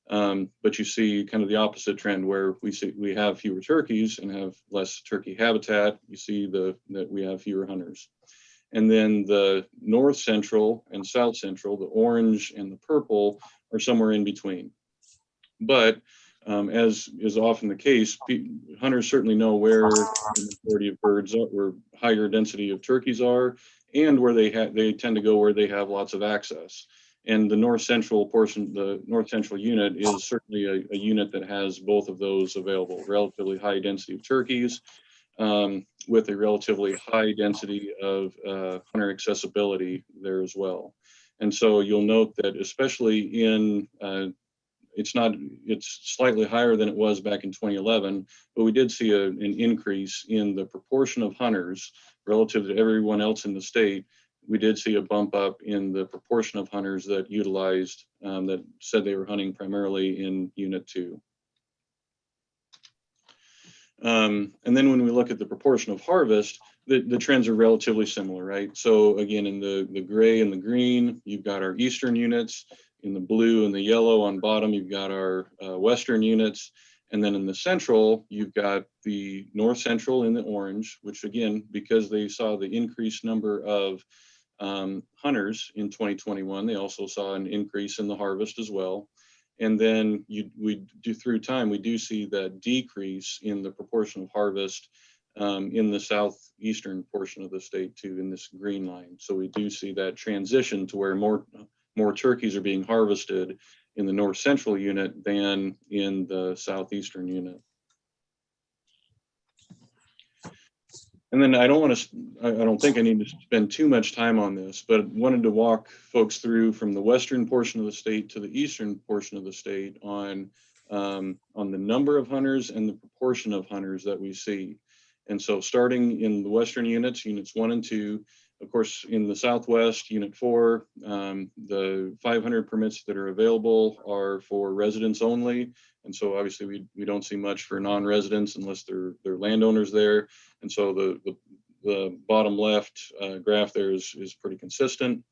But you see kind of the opposite trend where we have fewer turkeys and have less turkey habitat. You see that we have fewer hunters. And then the north central and south central, the orange and the purple, are somewhere in between. But as is often the case, hunters certainly know where the majority of birds are, where higher density of turkeys are, and where they tend to go where they have lots of access. And the north central portion, the north central unit is certainly a unit that has both of those available, relatively high density of turkeys with a relatively high density of hunter accessibility there as well. And so you'll note that especially in, it's slightly higher than it was back in 2011, but we did see an increase in the proportion of hunters relative to everyone else in the state. We did see a bump up in the proportion of hunters that utilized, that said they were hunting primarily in Unit 2. And then when we look at the proportion of harvest, the trends are relatively similar, right? So again, in the gray and the green, you've got our eastern units. In the blue and the yellow on bottom, you've got our western units. And then in the central, you've got the north central in the orange, which again, because they saw the increased number of hunters in 2021, they also saw an increase in the harvest as well. And then through time, we do see that decrease in the proportion of harvest in the southeastern portion of the state too, in this green line. So we do see that transition to where more turkeys are being harvested in the north central unit than in the southeastern unit. And then I don't think I need to spend too much time on this, but wanted to walk folks through from the western portion of the state to the eastern portion of the state on the number of hunters and the proportion of hunters that we see. And so starting in the western units, units 1 and 2, of course, in the Southwest, Unit 4, the 500 permits that are available are for residents only. And so obviously we don't see much for non-residents unless they're landowners there. And so the bottom left graph there is pretty consistent.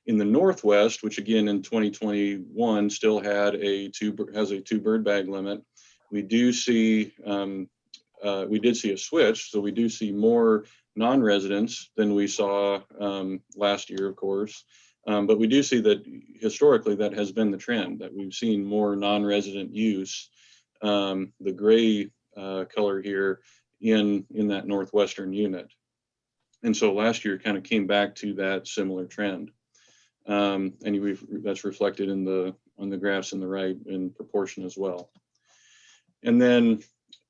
In the Northwest, which again in 2021 still had has a 2 bird bag limit, we do see we did see a switch. So we do see more non-residents than we saw last year, of course. But we do see that historically that has been the trend, that we've seen more non-resident use, the gray color here in that northwestern unit. And so last year kind of came back to that similar trend. And that's reflected in on the graphs on the right in proportion as well. And then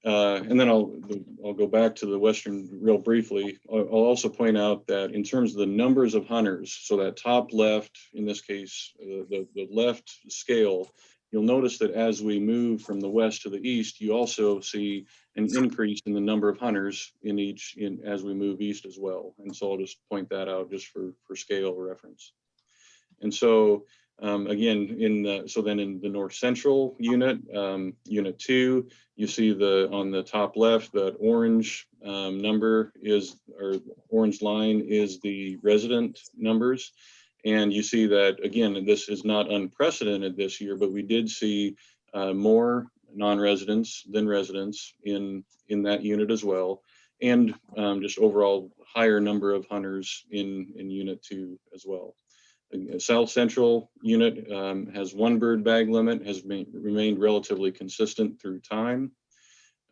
I'll go back to the western real briefly. I'll also point out that in terms of the numbers of hunters, so that top left, in this case, the left scale, you'll notice that as we move from the west to the east, you also see an increase in the number of hunters as we move east as well. And so I'll just point that out just for scale reference. And so again, so then in the north central unit, Unit 2, you see on the top left, that orange number or orange line is the resident numbers. And you see that, again, this is not unprecedented this year, but we did see more non-residents than residents in that unit as well. And just overall higher number of hunters in Unit 2 as well. South Central unit has 1 bird bag limit, has remained relatively consistent through time.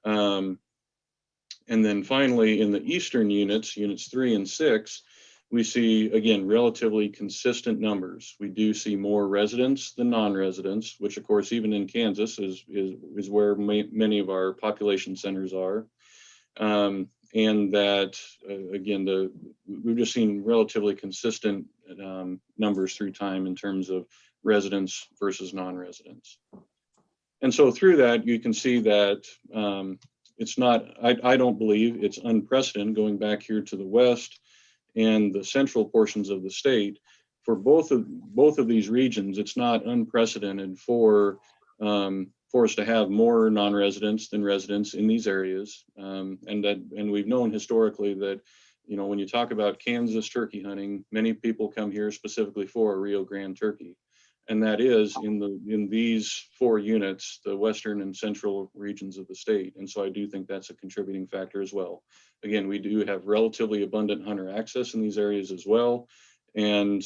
And then finally, in the eastern units, Units 3 and 6, we see, again, relatively consistent numbers. We do see more residents than non-residents, which of course, even in Kansas is where many of our population centers are. And that, again, we've just seen relatively consistent numbers through time in terms of residents versus non-residents. And so through that, you can see that it's not, I don't believe it's unprecedented going back here to the west and the central portions of the state. For both of these regions, it's not unprecedented for us to have more non-residents than residents in these areas. And we've known historically that, you know, when you talk about Kansas turkey hunting, many people come here specifically for a Rio Grande turkey. And that is in these 4 units, the western and central regions of the state. And so I do think that's a contributing factor as well. Again, we do have relatively abundant hunter access in these areas as well. And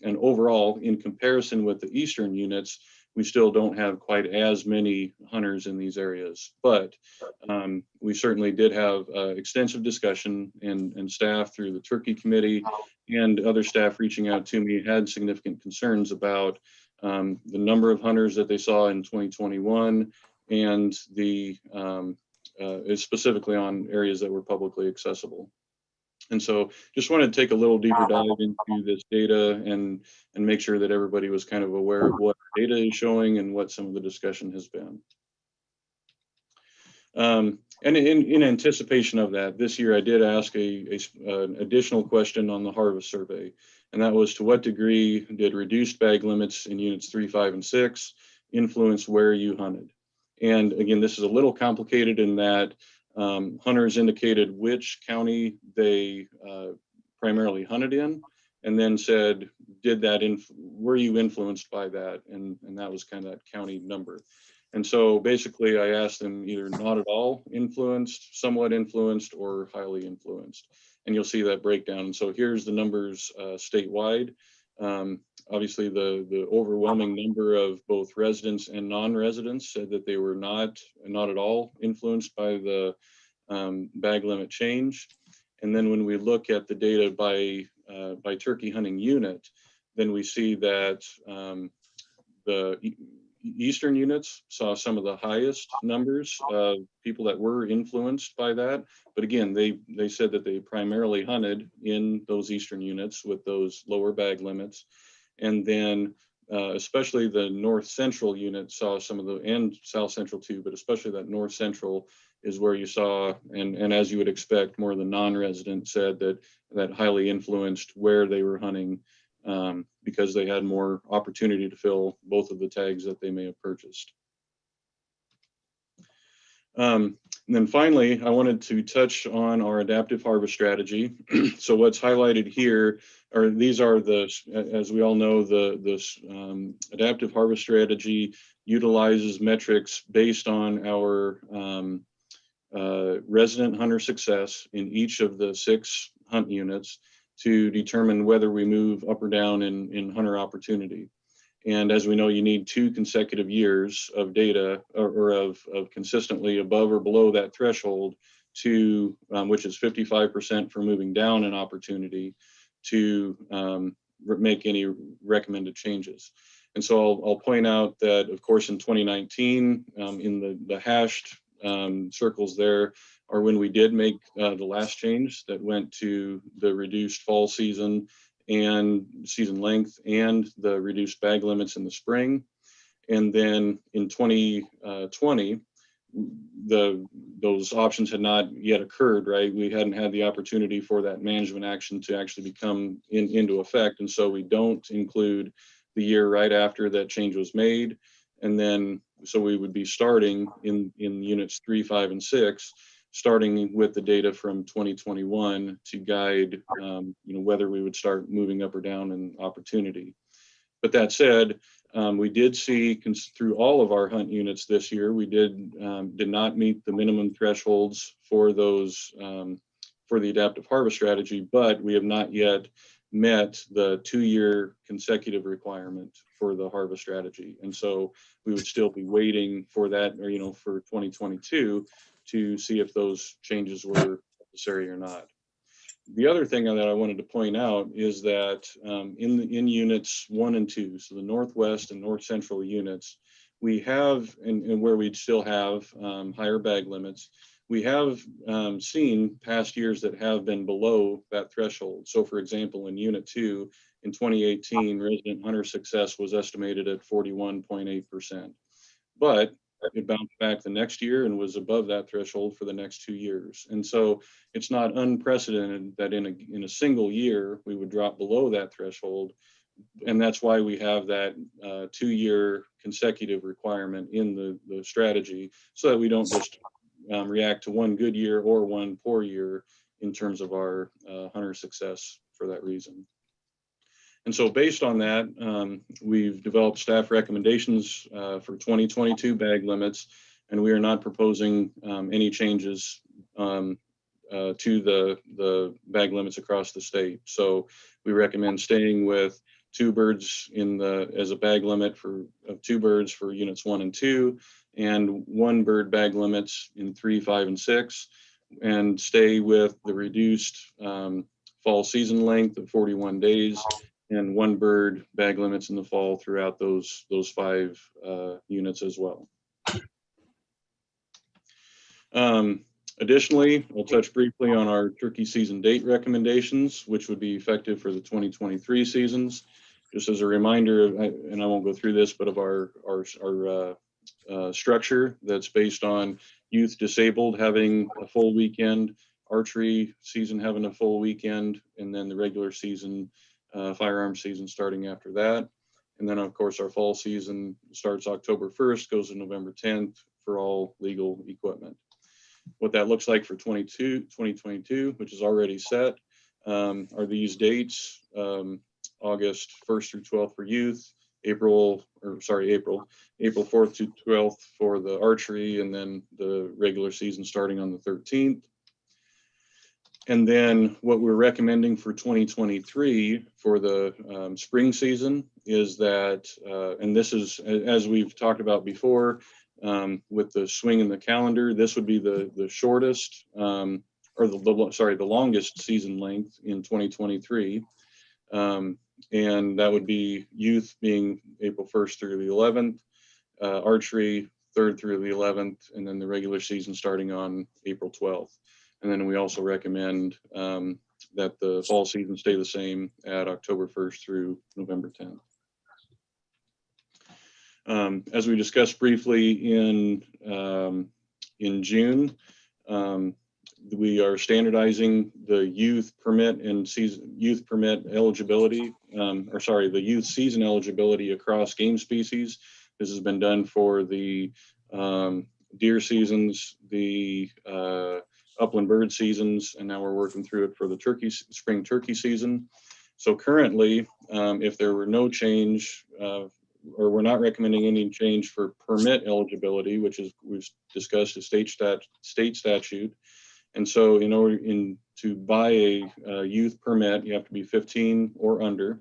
overall, in comparison with the eastern units, we still don't have quite as many hunters in these areas. But we certainly did have extensive discussion, and staff through the turkey committee and other staff reaching out to me had significant concerns about the number of hunters that they saw in 2021 and the specifically on areas that were publicly accessible. And so just wanted to take a little deeper dive into this data and make sure that everybody was kind of aware of what data is showing and what some of the discussion has been. And in anticipation of that, this year I did ask an additional question on the harvest survey, and that was, to what degree did reduced bag limits in units 3, 5, and 6 influence where you hunted? And again, this is a little complicated in that hunters indicated which county they primarily hunted in, and then said, were you influenced by that? And that was kind of that county number. And so basically I asked them either not at all influenced, somewhat influenced, or highly influenced. And you'll see that breakdown. And so here's the numbers statewide. Obviously the overwhelming number of both residents and non-residents said that they were not at all influenced by the bag limit change. And then when we look at the data by turkey hunting unit, then we see that the eastern units saw some of the highest numbers of people that were influenced by that. But again, they said that they primarily hunted in those eastern units with those lower bag limits. And then especially the north central unit saw some of the, and south central too, but especially that north central is where you saw, and as you would expect, more of the non-resident said that highly influenced where they were hunting, because they had more opportunity to fill both of the tags that they may have purchased. And then finally, I wanted to touch on our adaptive harvest strategy. So what's highlighted here are, these are the, as we all know, this adaptive harvest strategy utilizes metrics based on our resident hunter success in each of the 6 hunt units to determine whether we move up or down in hunter opportunity. And as we know, you need 2 consecutive years of data or of consistently above or below that threshold to, which is 55% for moving down an opportunity, to make any recommended changes. And so I'll point out that, of course, in 2019, in the hashed circles there are when we did make the last change that went to the reduced fall season and season length and the reduced bag limits in the spring. And then in 2020, those options had not yet occurred, right? We hadn't had the opportunity for that management action to actually become into effect. And so we don't include the year right after that change was made. And then, so we would be starting in units 3, 5, and 6, starting with the data from 2021 to guide, whether we would start moving up or down in opportunity. But that said, we did see through all of our hunt units this year, we did not meet the minimum thresholds for those for the adaptive harvest strategy, but we have not yet met the 2-year consecutive requirement for the harvest strategy. And so we would still be waiting for that, or, for 2022 to see if those changes were necessary or not. The other thing that I wanted to point out is that in units 1 and 2, so the Northwest and North Central units, we have, and where we'd still have higher bag limits, we have seen past years that have been below that threshold. So for example, in unit 2, in 2018, resident hunter success was estimated at 41.8%. But it bounced back the next year and was above that threshold for the next 2 years. And so it's not unprecedented that in a single year, we would drop below that threshold. And that's why we have that 2-year consecutive requirement in the strategy, so that we don't just react to one good year or one poor year in terms of our hunter success for that reason. And so based on that, we've developed staff recommendations for 2022 bag limits, and we are not proposing any changes to the bag limits across the state. So we recommend staying with 2 birds as a bag limit of 2 birds for units 1 and 2, and 1 bird bag limits in 3, 5, and 6, and stay with the reduced fall season length of 41 days and 1 bird bag limits in the fall throughout those 5 units as well. Additionally, I'll touch briefly on our turkey season date recommendations, which would be effective for the 2023 seasons. Just as a reminder, and I won't go through this, but of our structure that's based on youth disabled having a full weekend, archery season having a full weekend, and then the regular season, firearm season starting after that. And then of course our fall season starts October 1st, goes to November 10th for all legal equipment. What that looks like for 2022, which is already set, are these dates: August 1st through 12th for youth, April 4th to 12th for the archery, and then the regular season starting on the 13th. And then what we're recommending for 2023 for the spring season is that, and this is, as we've talked about before, with the swing in the calendar, this would be the shortest, or the longest season length in 2023. And that would be youth being April 1st through the 11th, archery 3rd through the 11th, and then the regular season starting on April 12th. And then we also recommend that the fall season stay the same at October 1st through November 10th. As we discussed briefly in June, we are standardizing the youth permit and youth permit eligibility, the youth season eligibility across game species. This has been done for the deer seasons, the upland bird seasons, and now we're working through it for the spring turkey season. So currently, if there were no change, or we're not recommending any change for permit eligibility, which is we've discussed a state statute. And so in order to buy a youth permit, you have to be 15 or under.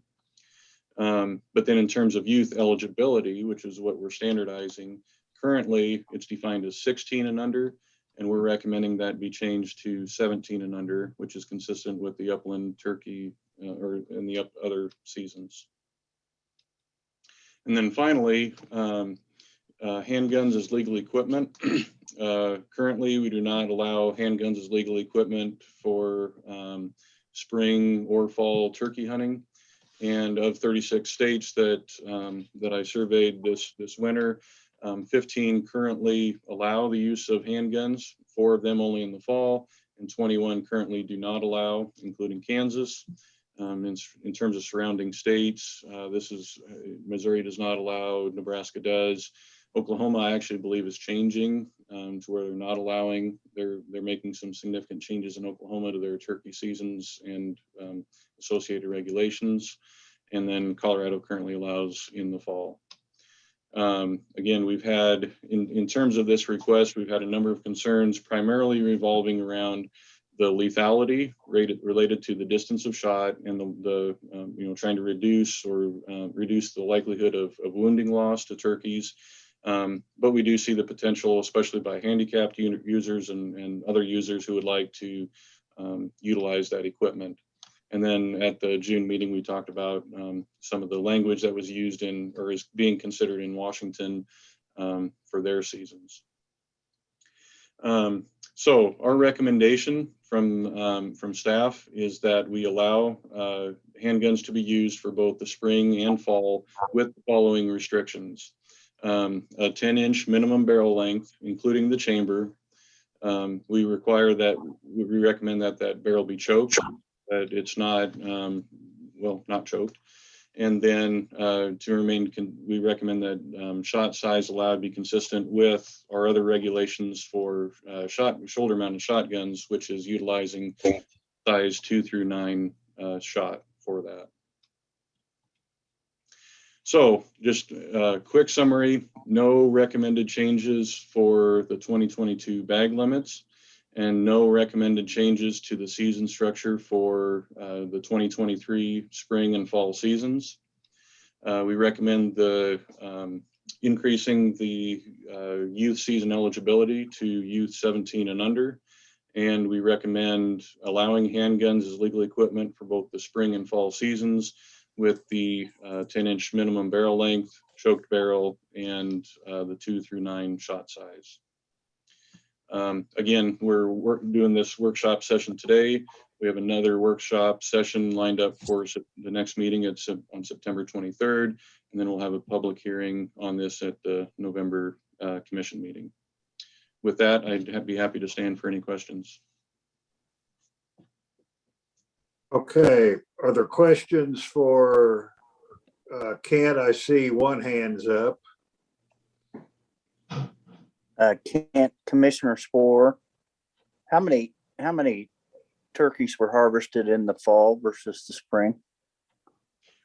But then in terms of youth eligibility, which is what we're standardizing, currently it's defined as 16 and under, and we're recommending that be changed to 17 and under, which is consistent with the upland turkey or in the other seasons. And then finally, handguns as legal equipment. Currently, we do not allow handguns as legal equipment for spring or fall turkey hunting. And of 36 states that I surveyed this winter, 15 currently allow the use of handguns, 4 of them only in the fall, and 21 currently do not allow, including Kansas. In terms of surrounding states, Missouri does not allow, Nebraska does. Oklahoma, I actually believe, is changing to where they're not allowing. They're making some significant changes in Oklahoma to their turkey seasons and associated regulations. And then Colorado currently allows in the fall. Again, we've had, in terms of this request, we've had a number of concerns, primarily revolving around the lethality related to the distance of shot and the trying to reduce the likelihood of wounding loss to turkeys. But we do see the potential, especially by handicapped users and other users who would like to utilize that equipment. And then at the June meeting, we talked about some of the language that was used or is being considered in Washington for their seasons. So our recommendation from staff is that we allow handguns to be used for both the spring and fall with the following restrictions. A 10-inch minimum barrel length, including the chamber. We recommend that barrel be choked, that it's not, not choked. And then we recommend that shot size allowed be consistent with our other regulations for shoulder mounted shotguns, which is utilizing size 2 through 9 shot for that. So just a quick summary: no recommended changes for the 2022 bag limits, and no recommended changes to the season structure for the 2023 spring and fall seasons. We recommend the increasing the youth season eligibility to youth 17 and under. And we recommend allowing handguns as legal equipment for both the spring and fall seasons with the 10-inch minimum barrel length, choked barrel, and the 2 through 9 shot size. Again, we're doing this workshop session today. We have another workshop session lined up for the next meeting. It's on September 23rd, and then we'll have a public hearing on this at the November commission meeting. With that, I'd be happy to stand for any questions. Okay, are there questions for Kent? I see one hand's up. Kent, Commissioner Spore, how many turkeys were harvested in the fall versus the spring?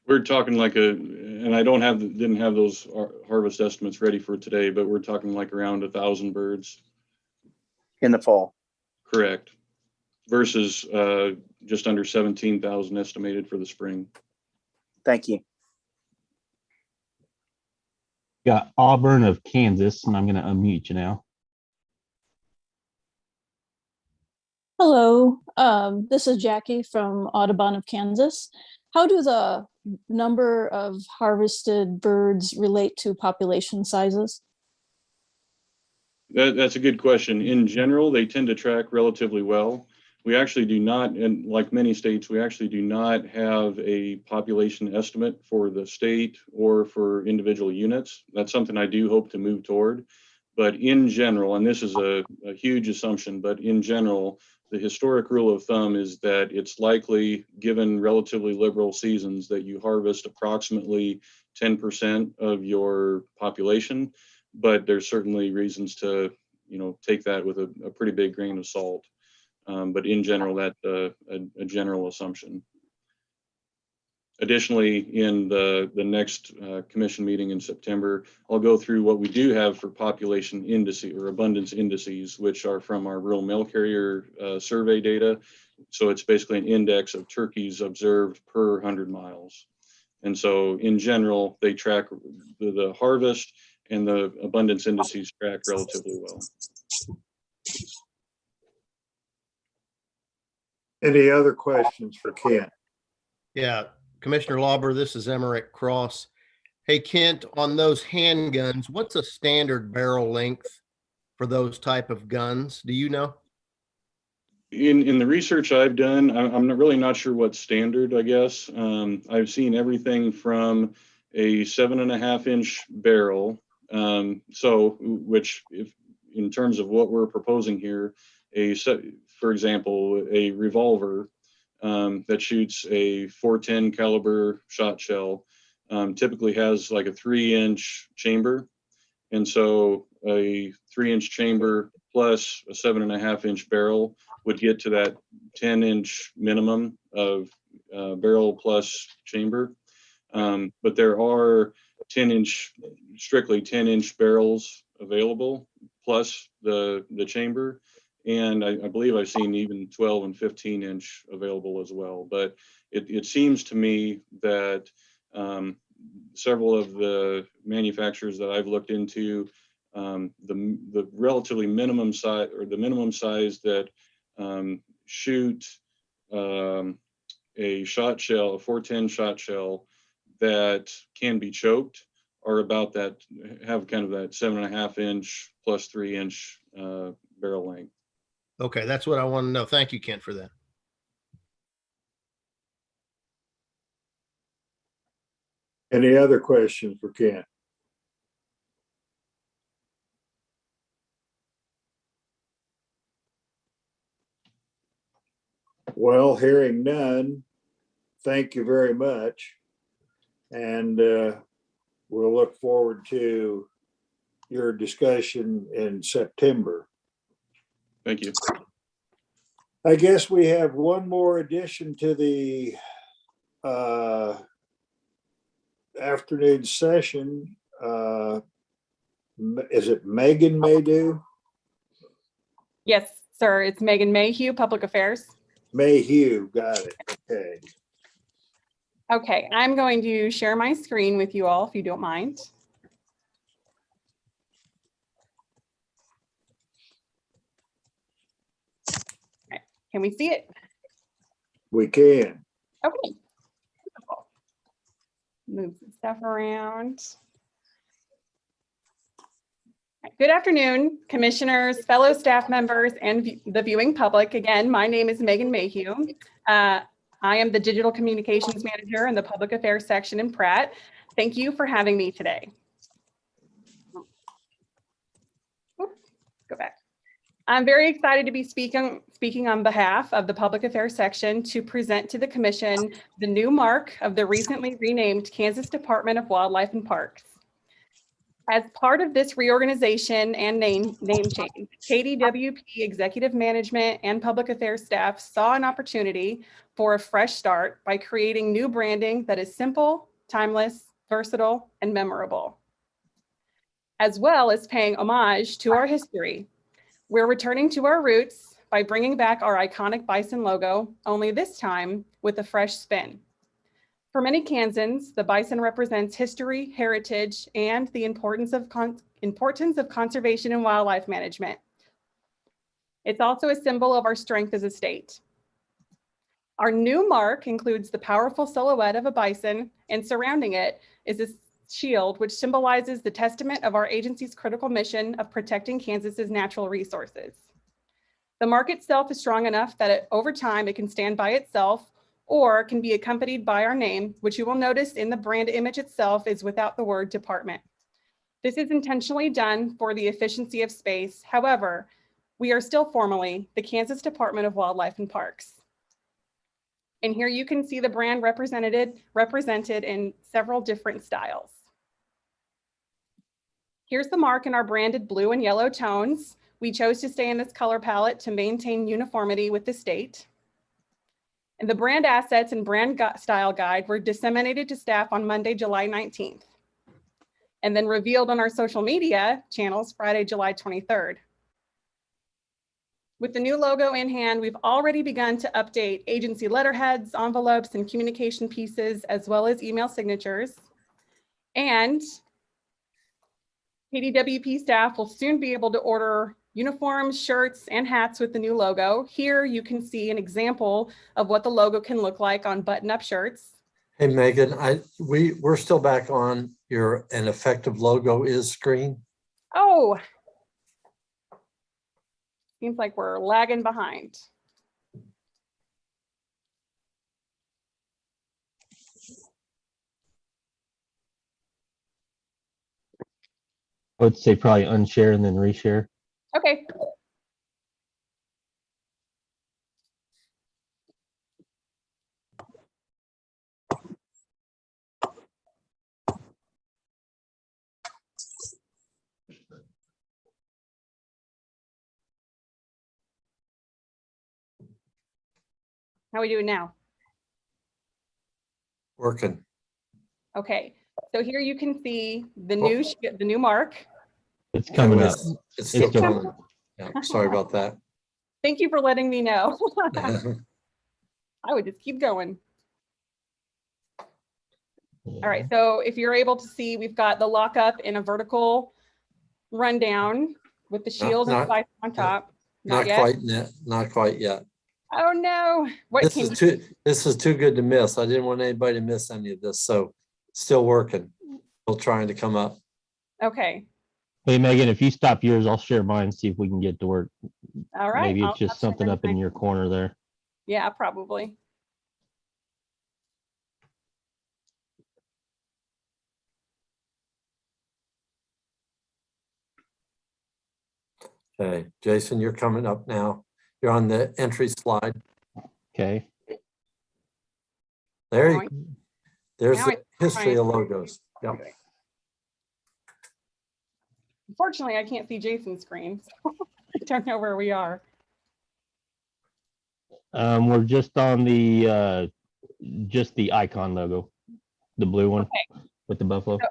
We're talking like and I didn't have those harvest estimates ready for today, but we're talking like around 1,000 birds. In the fall? Correct. Versus just under 17,000 estimated for the spring. Thank you. Got Auburn of Kansas, and I'm going to unmute you now. Hello, this is Jackie from Audubon of Kansas. How do the number of harvested birds relate to population sizes? That's a good question. In general, they tend to track relatively well. We actually do not, and like many states, we actually do not have a population estimate for the state or for individual units. That's something I do hope to move toward. But in general, and this is a huge assumption, but in general, the historic rule of thumb is that it's likely, given relatively liberal seasons, that you harvest approximately 10% of your population. But there's certainly reasons to, take that with a pretty big grain of salt. But in general, that's a general assumption. Additionally, in the next commission meeting in September, I'll go through what we do have for population indices or abundance indices, which are from our rural mail carrier survey data. So it's basically an index of turkeys observed per 100 miles. And so in general, they track the harvest, and the abundance indices track relatively well. Any other questions for Kent? Yeah, Commissioner Lauber, this is Emmerich Cross. Hey, Kent, on those handguns, what's a standard barrel length for those type of guns? Do you know? In the research I've done, I'm really not sure what's standard, I guess. I've seen everything from a 7.5-inch barrel. Which if in terms of what we're proposing here, for example, a revolver that shoots a .410 caliber shot shell typically has like a 3-inch chamber. And so a 3-inch chamber plus a 7.5-inch barrel would get to that 10-inch minimum of barrel plus chamber. But there are strictly 10-inch barrels available plus the chamber. And I believe I've seen even 12 and 15-inch available as well. But it seems to me that several of the manufacturers that I've looked into, the relatively minimum size, or the minimum size that shoot a shot shell, a .410 shot shell that can be choked, are about that, have kind of that 7.5-inch plus 3-inch barrel length. Okay, that's what I want to know. Thank you, Kent, for that. Any other questions for Kent? Well, hearing none, thank you very much. And we'll look forward to your discussion in September. Thank you. I guess we have one more addition to the afternoon session. Is it Megan Maydew? Yes, sir. It's Megan Mayhew, Public Affairs. Mayhew, got it. Okay. Okay, I'm going to share my screen with you all if you don't mind. Okay, can we see it? We can. Okay. Move some stuff around. Good afternoon, commissioners, fellow staff members, and the viewing public. Again, my name is Megan Mayhew. I am the Digital Communications Manager in the Public Affairs section in Pratt. Thank you for having me today. Go back. I'm very excited to be speaking on behalf of the Public Affairs section to present to the Commission the new mark of the recently renamed Kansas Department of Wildlife and Parks. As part of this reorganization and name change, KDWP executive management and public affairs staff saw an opportunity for a fresh start by creating new branding that is simple, timeless, versatile, and memorable, as well as paying homage to our history. We're returning to our roots by bringing back our iconic bison logo, only this time with a fresh spin. For many Kansans, the bison represents history, heritage, and the importance of conservation and wildlife management. It's also a symbol of our strength as a state. Our new mark includes the powerful silhouette of a bison, and surrounding it is a shield, which symbolizes the testament of our agency's critical mission of protecting Kansas's natural resources. The mark itself is strong enough that over time it can stand by itself, or can be accompanied by our name, which you will notice in the brand image itself is without the word department. This is intentionally done for the efficiency of space. However, we are still formally the Kansas Department of Wildlife and Parks. And here you can see the brand represented in several different styles. Here's the mark in our branded blue and yellow tones. We chose to stay in this color palette to maintain uniformity with the state. And the brand assets and brand style guide were disseminated to staff on Monday, July 19th, and then revealed on our social media channels Friday, July 23rd. With the new logo in hand, we've already begun to update agency letterheads, envelopes, and communication pieces, as well as email signatures. And KDWP staff will soon be able to order uniforms, shirts, and hats with the new logo. Here you can see an example of what the logo can look like on button-up shirts. Hey, Megan, we're still back on your an effective logo is screen. Oh, seems like we're lagging behind. I would say probably unshare and then reshare. Okay. How are we doing now? Working. Okay, so here you can see the new mark. It's coming up. It's still coming. Yeah, sorry about that. Thank you for letting me know. I would just keep going. All right, so if you're able to see, we've got the lockup in a vertical rundown with the shield and bison on top. Not quite yet. Oh no! This is too good to miss. I didn't want anybody to miss any of this, so still working. Still trying to come up. Okay. Hey Megan, if you stop yours, I'll share mine. See if we can get to work. All right. Maybe it's just something up in your corner there. Yeah, probably. Okay, Jason, you're coming up now. You're on the entry slide. Okay. There's the history of logos. Yep. Unfortunately, I can't see Jason's screen, so I don't know where we are. We're just on the icon logo, the blue one with the buffalo. So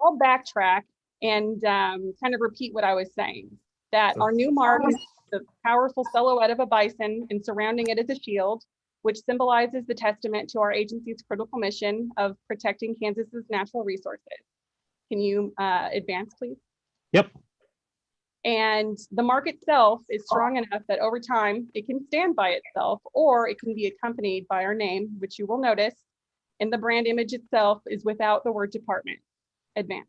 I'll backtrack and kind of repeat what I was saying. That our new mark is the powerful silhouette of a bison, and surrounding it is a shield. which symbolizes the testament to our agency's critical mission of protecting Kansas's natural resources. Can you advance, please? Yep. And the mark itself is strong enough that over time it can stand by itself, or it can be accompanied by our name, which you will notice. And the brand image itself is without the word department. Advance.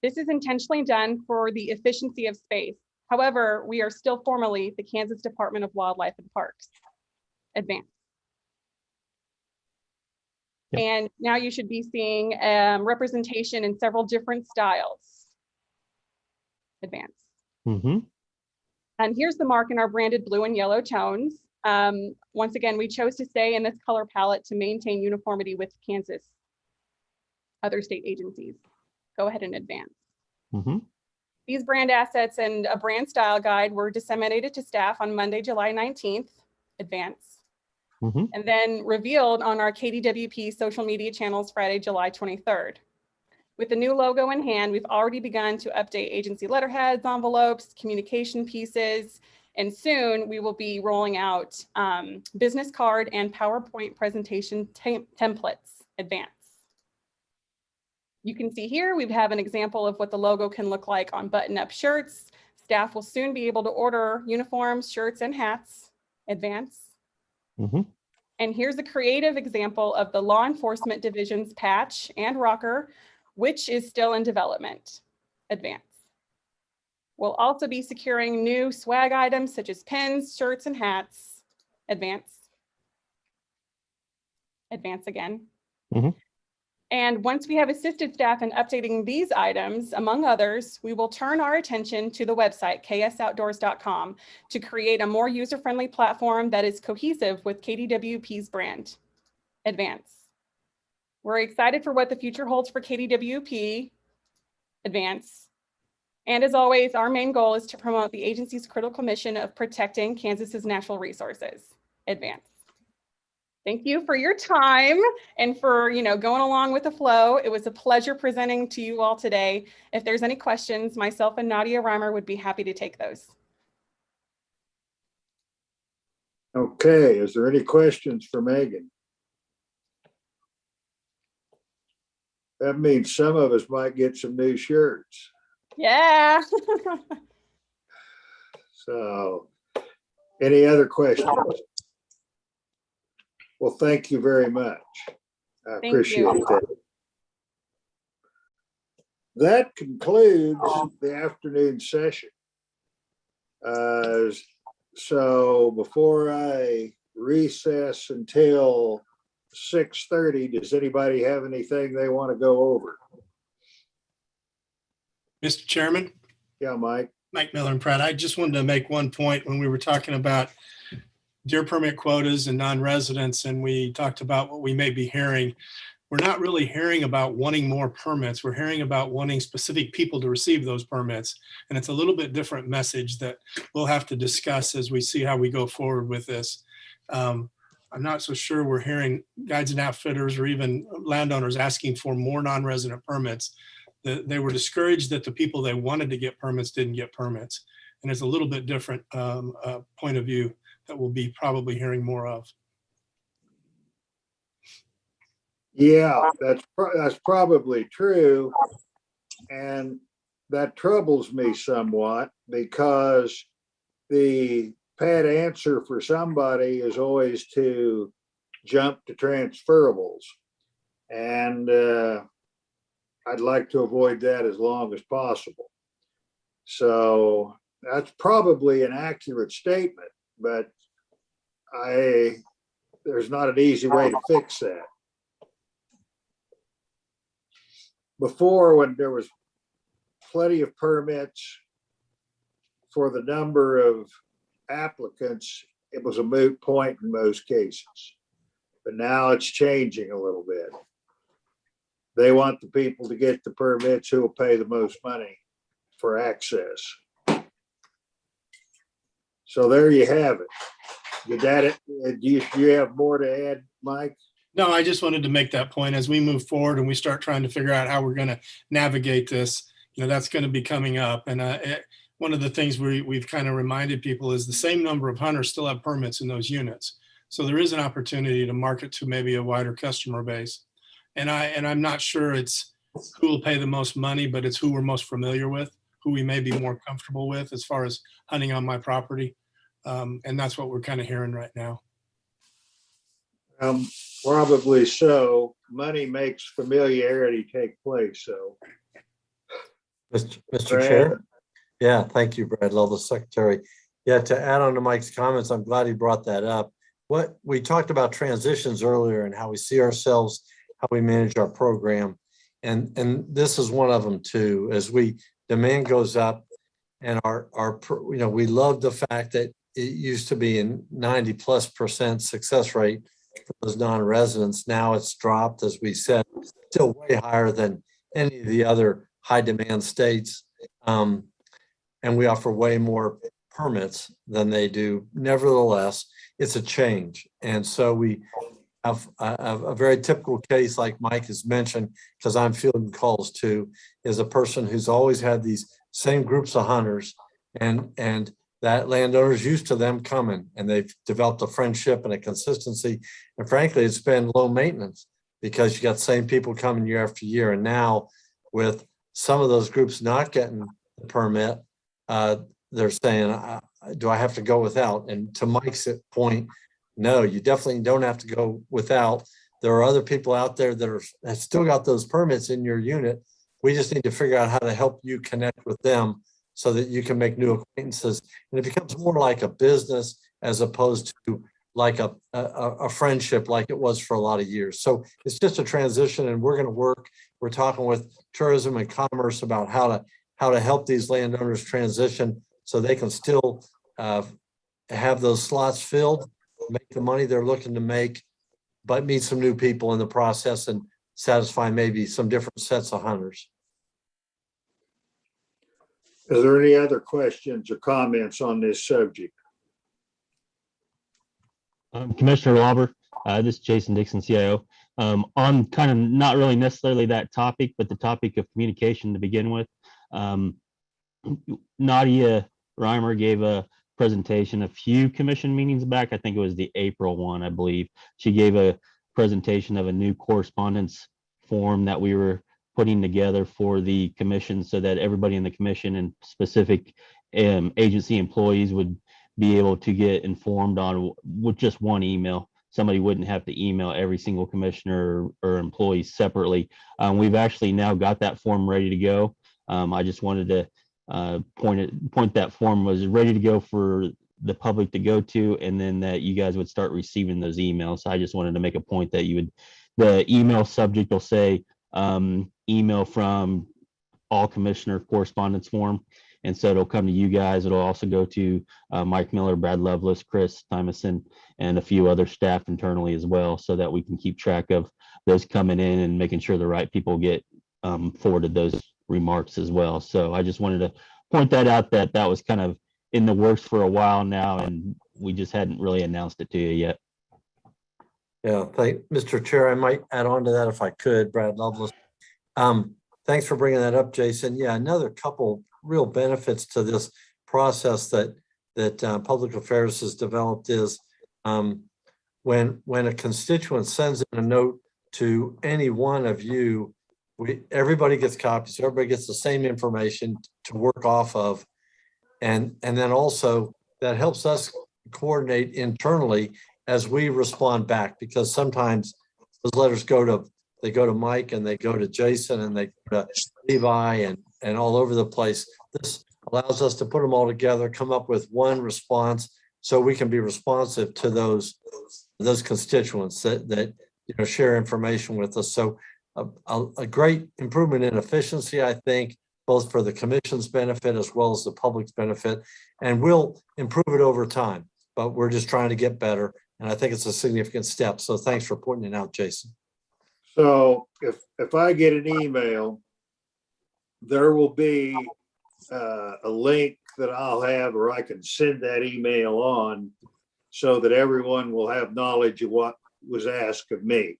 This is intentionally done for the efficiency of space. However, we are still formally the Kansas Department of Wildlife and Parks. Advance. Yep. And now you should be seeing representation in several different styles. Advance. Mm-hmm. And here's the mark in our branded blue and yellow tones. Once again, we chose to stay in this color palette to maintain uniformity with Kansas other state agencies. Go ahead and advance. Mm-hmm. These brand assets and a brand style guide were disseminated to staff on Monday, July 19th. Advance. Mm-hmm. And then revealed on our KDWP social media channels Friday, July 23rd. With the new logo in hand, we've already begun to update agency letterheads, envelopes, communication pieces, and soon we will be rolling out business card and PowerPoint presentation templates. Advance. You can see here, we have an example of what the logo can look like on button-up shirts. Staff will soon be able to order uniforms, shirts, and hats. Advance. Mm-hmm. And here's a creative example of the law enforcement division's patch and rocker, which is still in development. Advance. We'll also be securing new swag items such as pins, shirts, and hats. Advance. Advance again. Mm-hmm. And once we have assisted staff in updating these items, among others, we will turn our attention to the website, ksoutdoors.com, to create a more user-friendly platform that is cohesive with KDWP's brand. Advance. We're excited for what the future holds for KDWP. Advance. And as always, our main goal is to promote the agency's critical mission of protecting Kansas's natural resources. Advance. Thank you for your time and for going along with the flow. It was a pleasure presenting to you all today. If there's any questions, myself and Nadia Reimer would be happy to take those. Okay, is there any questions for Megan? That means some of us might get some new shirts. Yeah. So, any other questions? Well, thank you very much. I appreciate that. That concludes the afternoon session. So before I recess until 6:30, does anybody have anything they want to go over? Mr. Chairman? Yeah, Mike. Mike Miller and Pratt. I just wanted to make one point when we were talking about deer permit quotas and non-residents, and we talked about what we may be hearing. We're not really hearing about wanting more permits. We're hearing about wanting specific people to receive those permits. And it's a little bit different message that we'll have to discuss as we see how we go forward with this. I'm not so sure we're hearing guides and outfitters or even landowners asking for more non-resident permits. They were discouraged that the people they wanted to get permits didn't get permits. And it's a little bit different point of view that we'll be probably hearing more of. Yeah, that's probably true. And that troubles me somewhat because the pat answer for somebody is always to jump to transferables. And I'd like to avoid that as long as possible. So that's probably an accurate statement, but there's not an easy way to fix that. Before, when there was plenty of permits for the number of applicants, it was a moot point in most cases. But now it's changing a little bit. They want the people to get the permits who will pay the most money for access. So there you have it. Do you have more to add, Mike? No, I just wanted to make that point as we move forward and we start trying to figure out how we're going to navigate this. That's going to be coming up. And one of the things we've kind of reminded people is the same number of hunters still have permits in those units. So there is an opportunity to market to maybe a wider customer base. And I'm not sure it's who will pay the most money, but it's who we're most familiar with, who we may be more comfortable with as far as hunting on my property. And that's what we're kind of hearing right now. Probably so. Money makes familiarity take place, so. Mr. Chair? Yeah, thank you, Brad Lovell, the Secretary. Yeah, to add on to Mike's comments, I'm glad he brought that up. What we talked about transitions earlier and how we see ourselves, how we manage our program. And this is one of them too, as demand goes up and we love the fact that it used to be in 90+% success rate for those non-residents. Now it's dropped, as we said, still way higher than any of the other high demand states. And we offer way more permits than they do. Nevertheless, it's a change. And so we have a very typical case, like Mike has mentioned, because I'm fielding calls too, is a person who's always had these same groups of hunters and that landowner's used to them coming, and they've developed a friendship and a consistency. And frankly, it's been low maintenance because you got the same people coming year after year. And now with some of those groups not getting the permit, they're saying, do I have to go without? And to Mike's point, no, you definitely don't have to go without. There are other people out there that have still got those permits in your unit. We just need to figure out how to help you connect with them so that you can make new acquaintances. And it becomes more like a business as opposed to like a friendship like it was for a lot of years. So it's just a transition, and we're going to work. We're talking with tourism and commerce about how to help these landowners transition so they can still have those slots filled, make the money they're looking to make, but meet some new people in the process and satisfy maybe some different sets of hunters. Is there any other questions or comments on this subject? Commissioner Lauber, this is Jason Dixon, CIO. On kind of not really necessarily that topic, but the topic of communication to begin with. Nadia Reimer gave a presentation a few commission meetings back. I think it was the April one, I believe. She gave a presentation of a new correspondence form that we were putting together for the commission so that everybody in the commission and specific agency employees would be able to get informed on with just one email. Somebody wouldn't have to email every single commissioner or employee separately. We've actually now got that form ready to go. I just wanted to point that form was ready to go for the public to go to, and then that you guys would start receiving those emails. So I just wanted to make a point that the email subject will say email from all commissioner correspondence form. And so it'll come to you guys. It'll also go to Mike Miller, Brad Lovelace, Chris Tymason, and a few other staff internally as well, so that we can keep track of those coming in and making sure the right people get forwarded those remarks as well. So I just wanted to point that out, that was kind of in the works for a while now, and we just hadn't really announced it to you yet. Yeah, Mr. Chair, I might add on to that if I could, Brad Lovelace. Thanks for bringing that up, Jason. Yeah, another couple real benefits to this process that Public Affairs has developed is when a constituent sends in a note to any one of you, everybody gets copies, everybody gets the same information to work off of. And then also that helps us coordinate internally as we respond back, because sometimes those letters go to Mike and they go to Jason and they go to Levi and all over the place. This allows us to put them all together, come up with one response so we can be responsive to those constituents that share information with us. So a great improvement in efficiency, I think, both for the commission's benefit as well as the public's benefit, and we'll improve it over time, but we're just trying to get better. And I think it's a significant step. So thanks for pointing it out, Jason. So if I get an email, there will be a link that I'll have, or I can send that email on so that everyone will have knowledge of what was asked of me.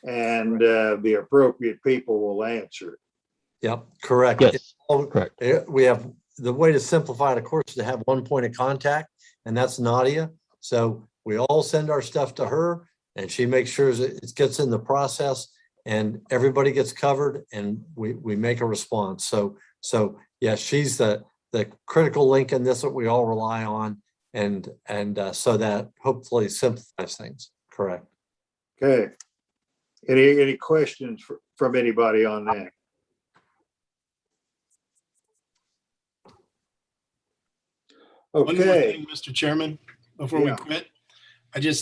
And the appropriate people will answer it. Yep, correct. Yes, correct. We have the way to simplify it, of course, is to have one point of contact, and that's Nadia. So we all send our stuff to her, and she makes sure that it gets in the process, and everybody gets covered, and we make a response. So yeah, she's the critical link in this that we all rely on, and so that hopefully simplifies things. Correct. Okay. Any questions from anybody on that? One more Okay. thing, Mr. Chairman, before we Yeah. quit.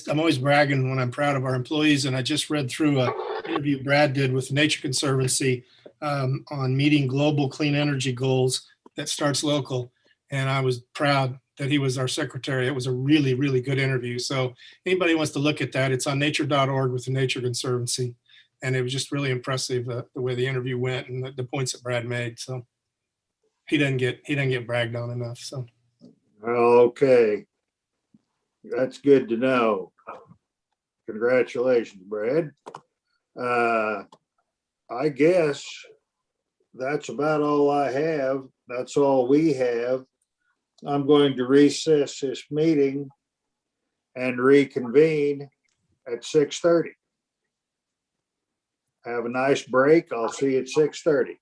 I'm always bragging when I'm proud of our employees, and I just read through a interview Brad did with the Nature Conservancy on meeting global clean energy goals that starts local. And I was proud that he was our secretary. It was a really, really good interview. So anybody wants to look at that, it's on nature.org with the Nature Conservancy. And it was just really impressive the way the interview went and the points that Brad made. So he doesn't get bragged on enough. So Okay. That's good to know. Congratulations, Brad. I guess that's about all I have. That's all we have. I'm going to recess this meeting and reconvene at 6:30. Have a nice break. I'll see you at 6:30.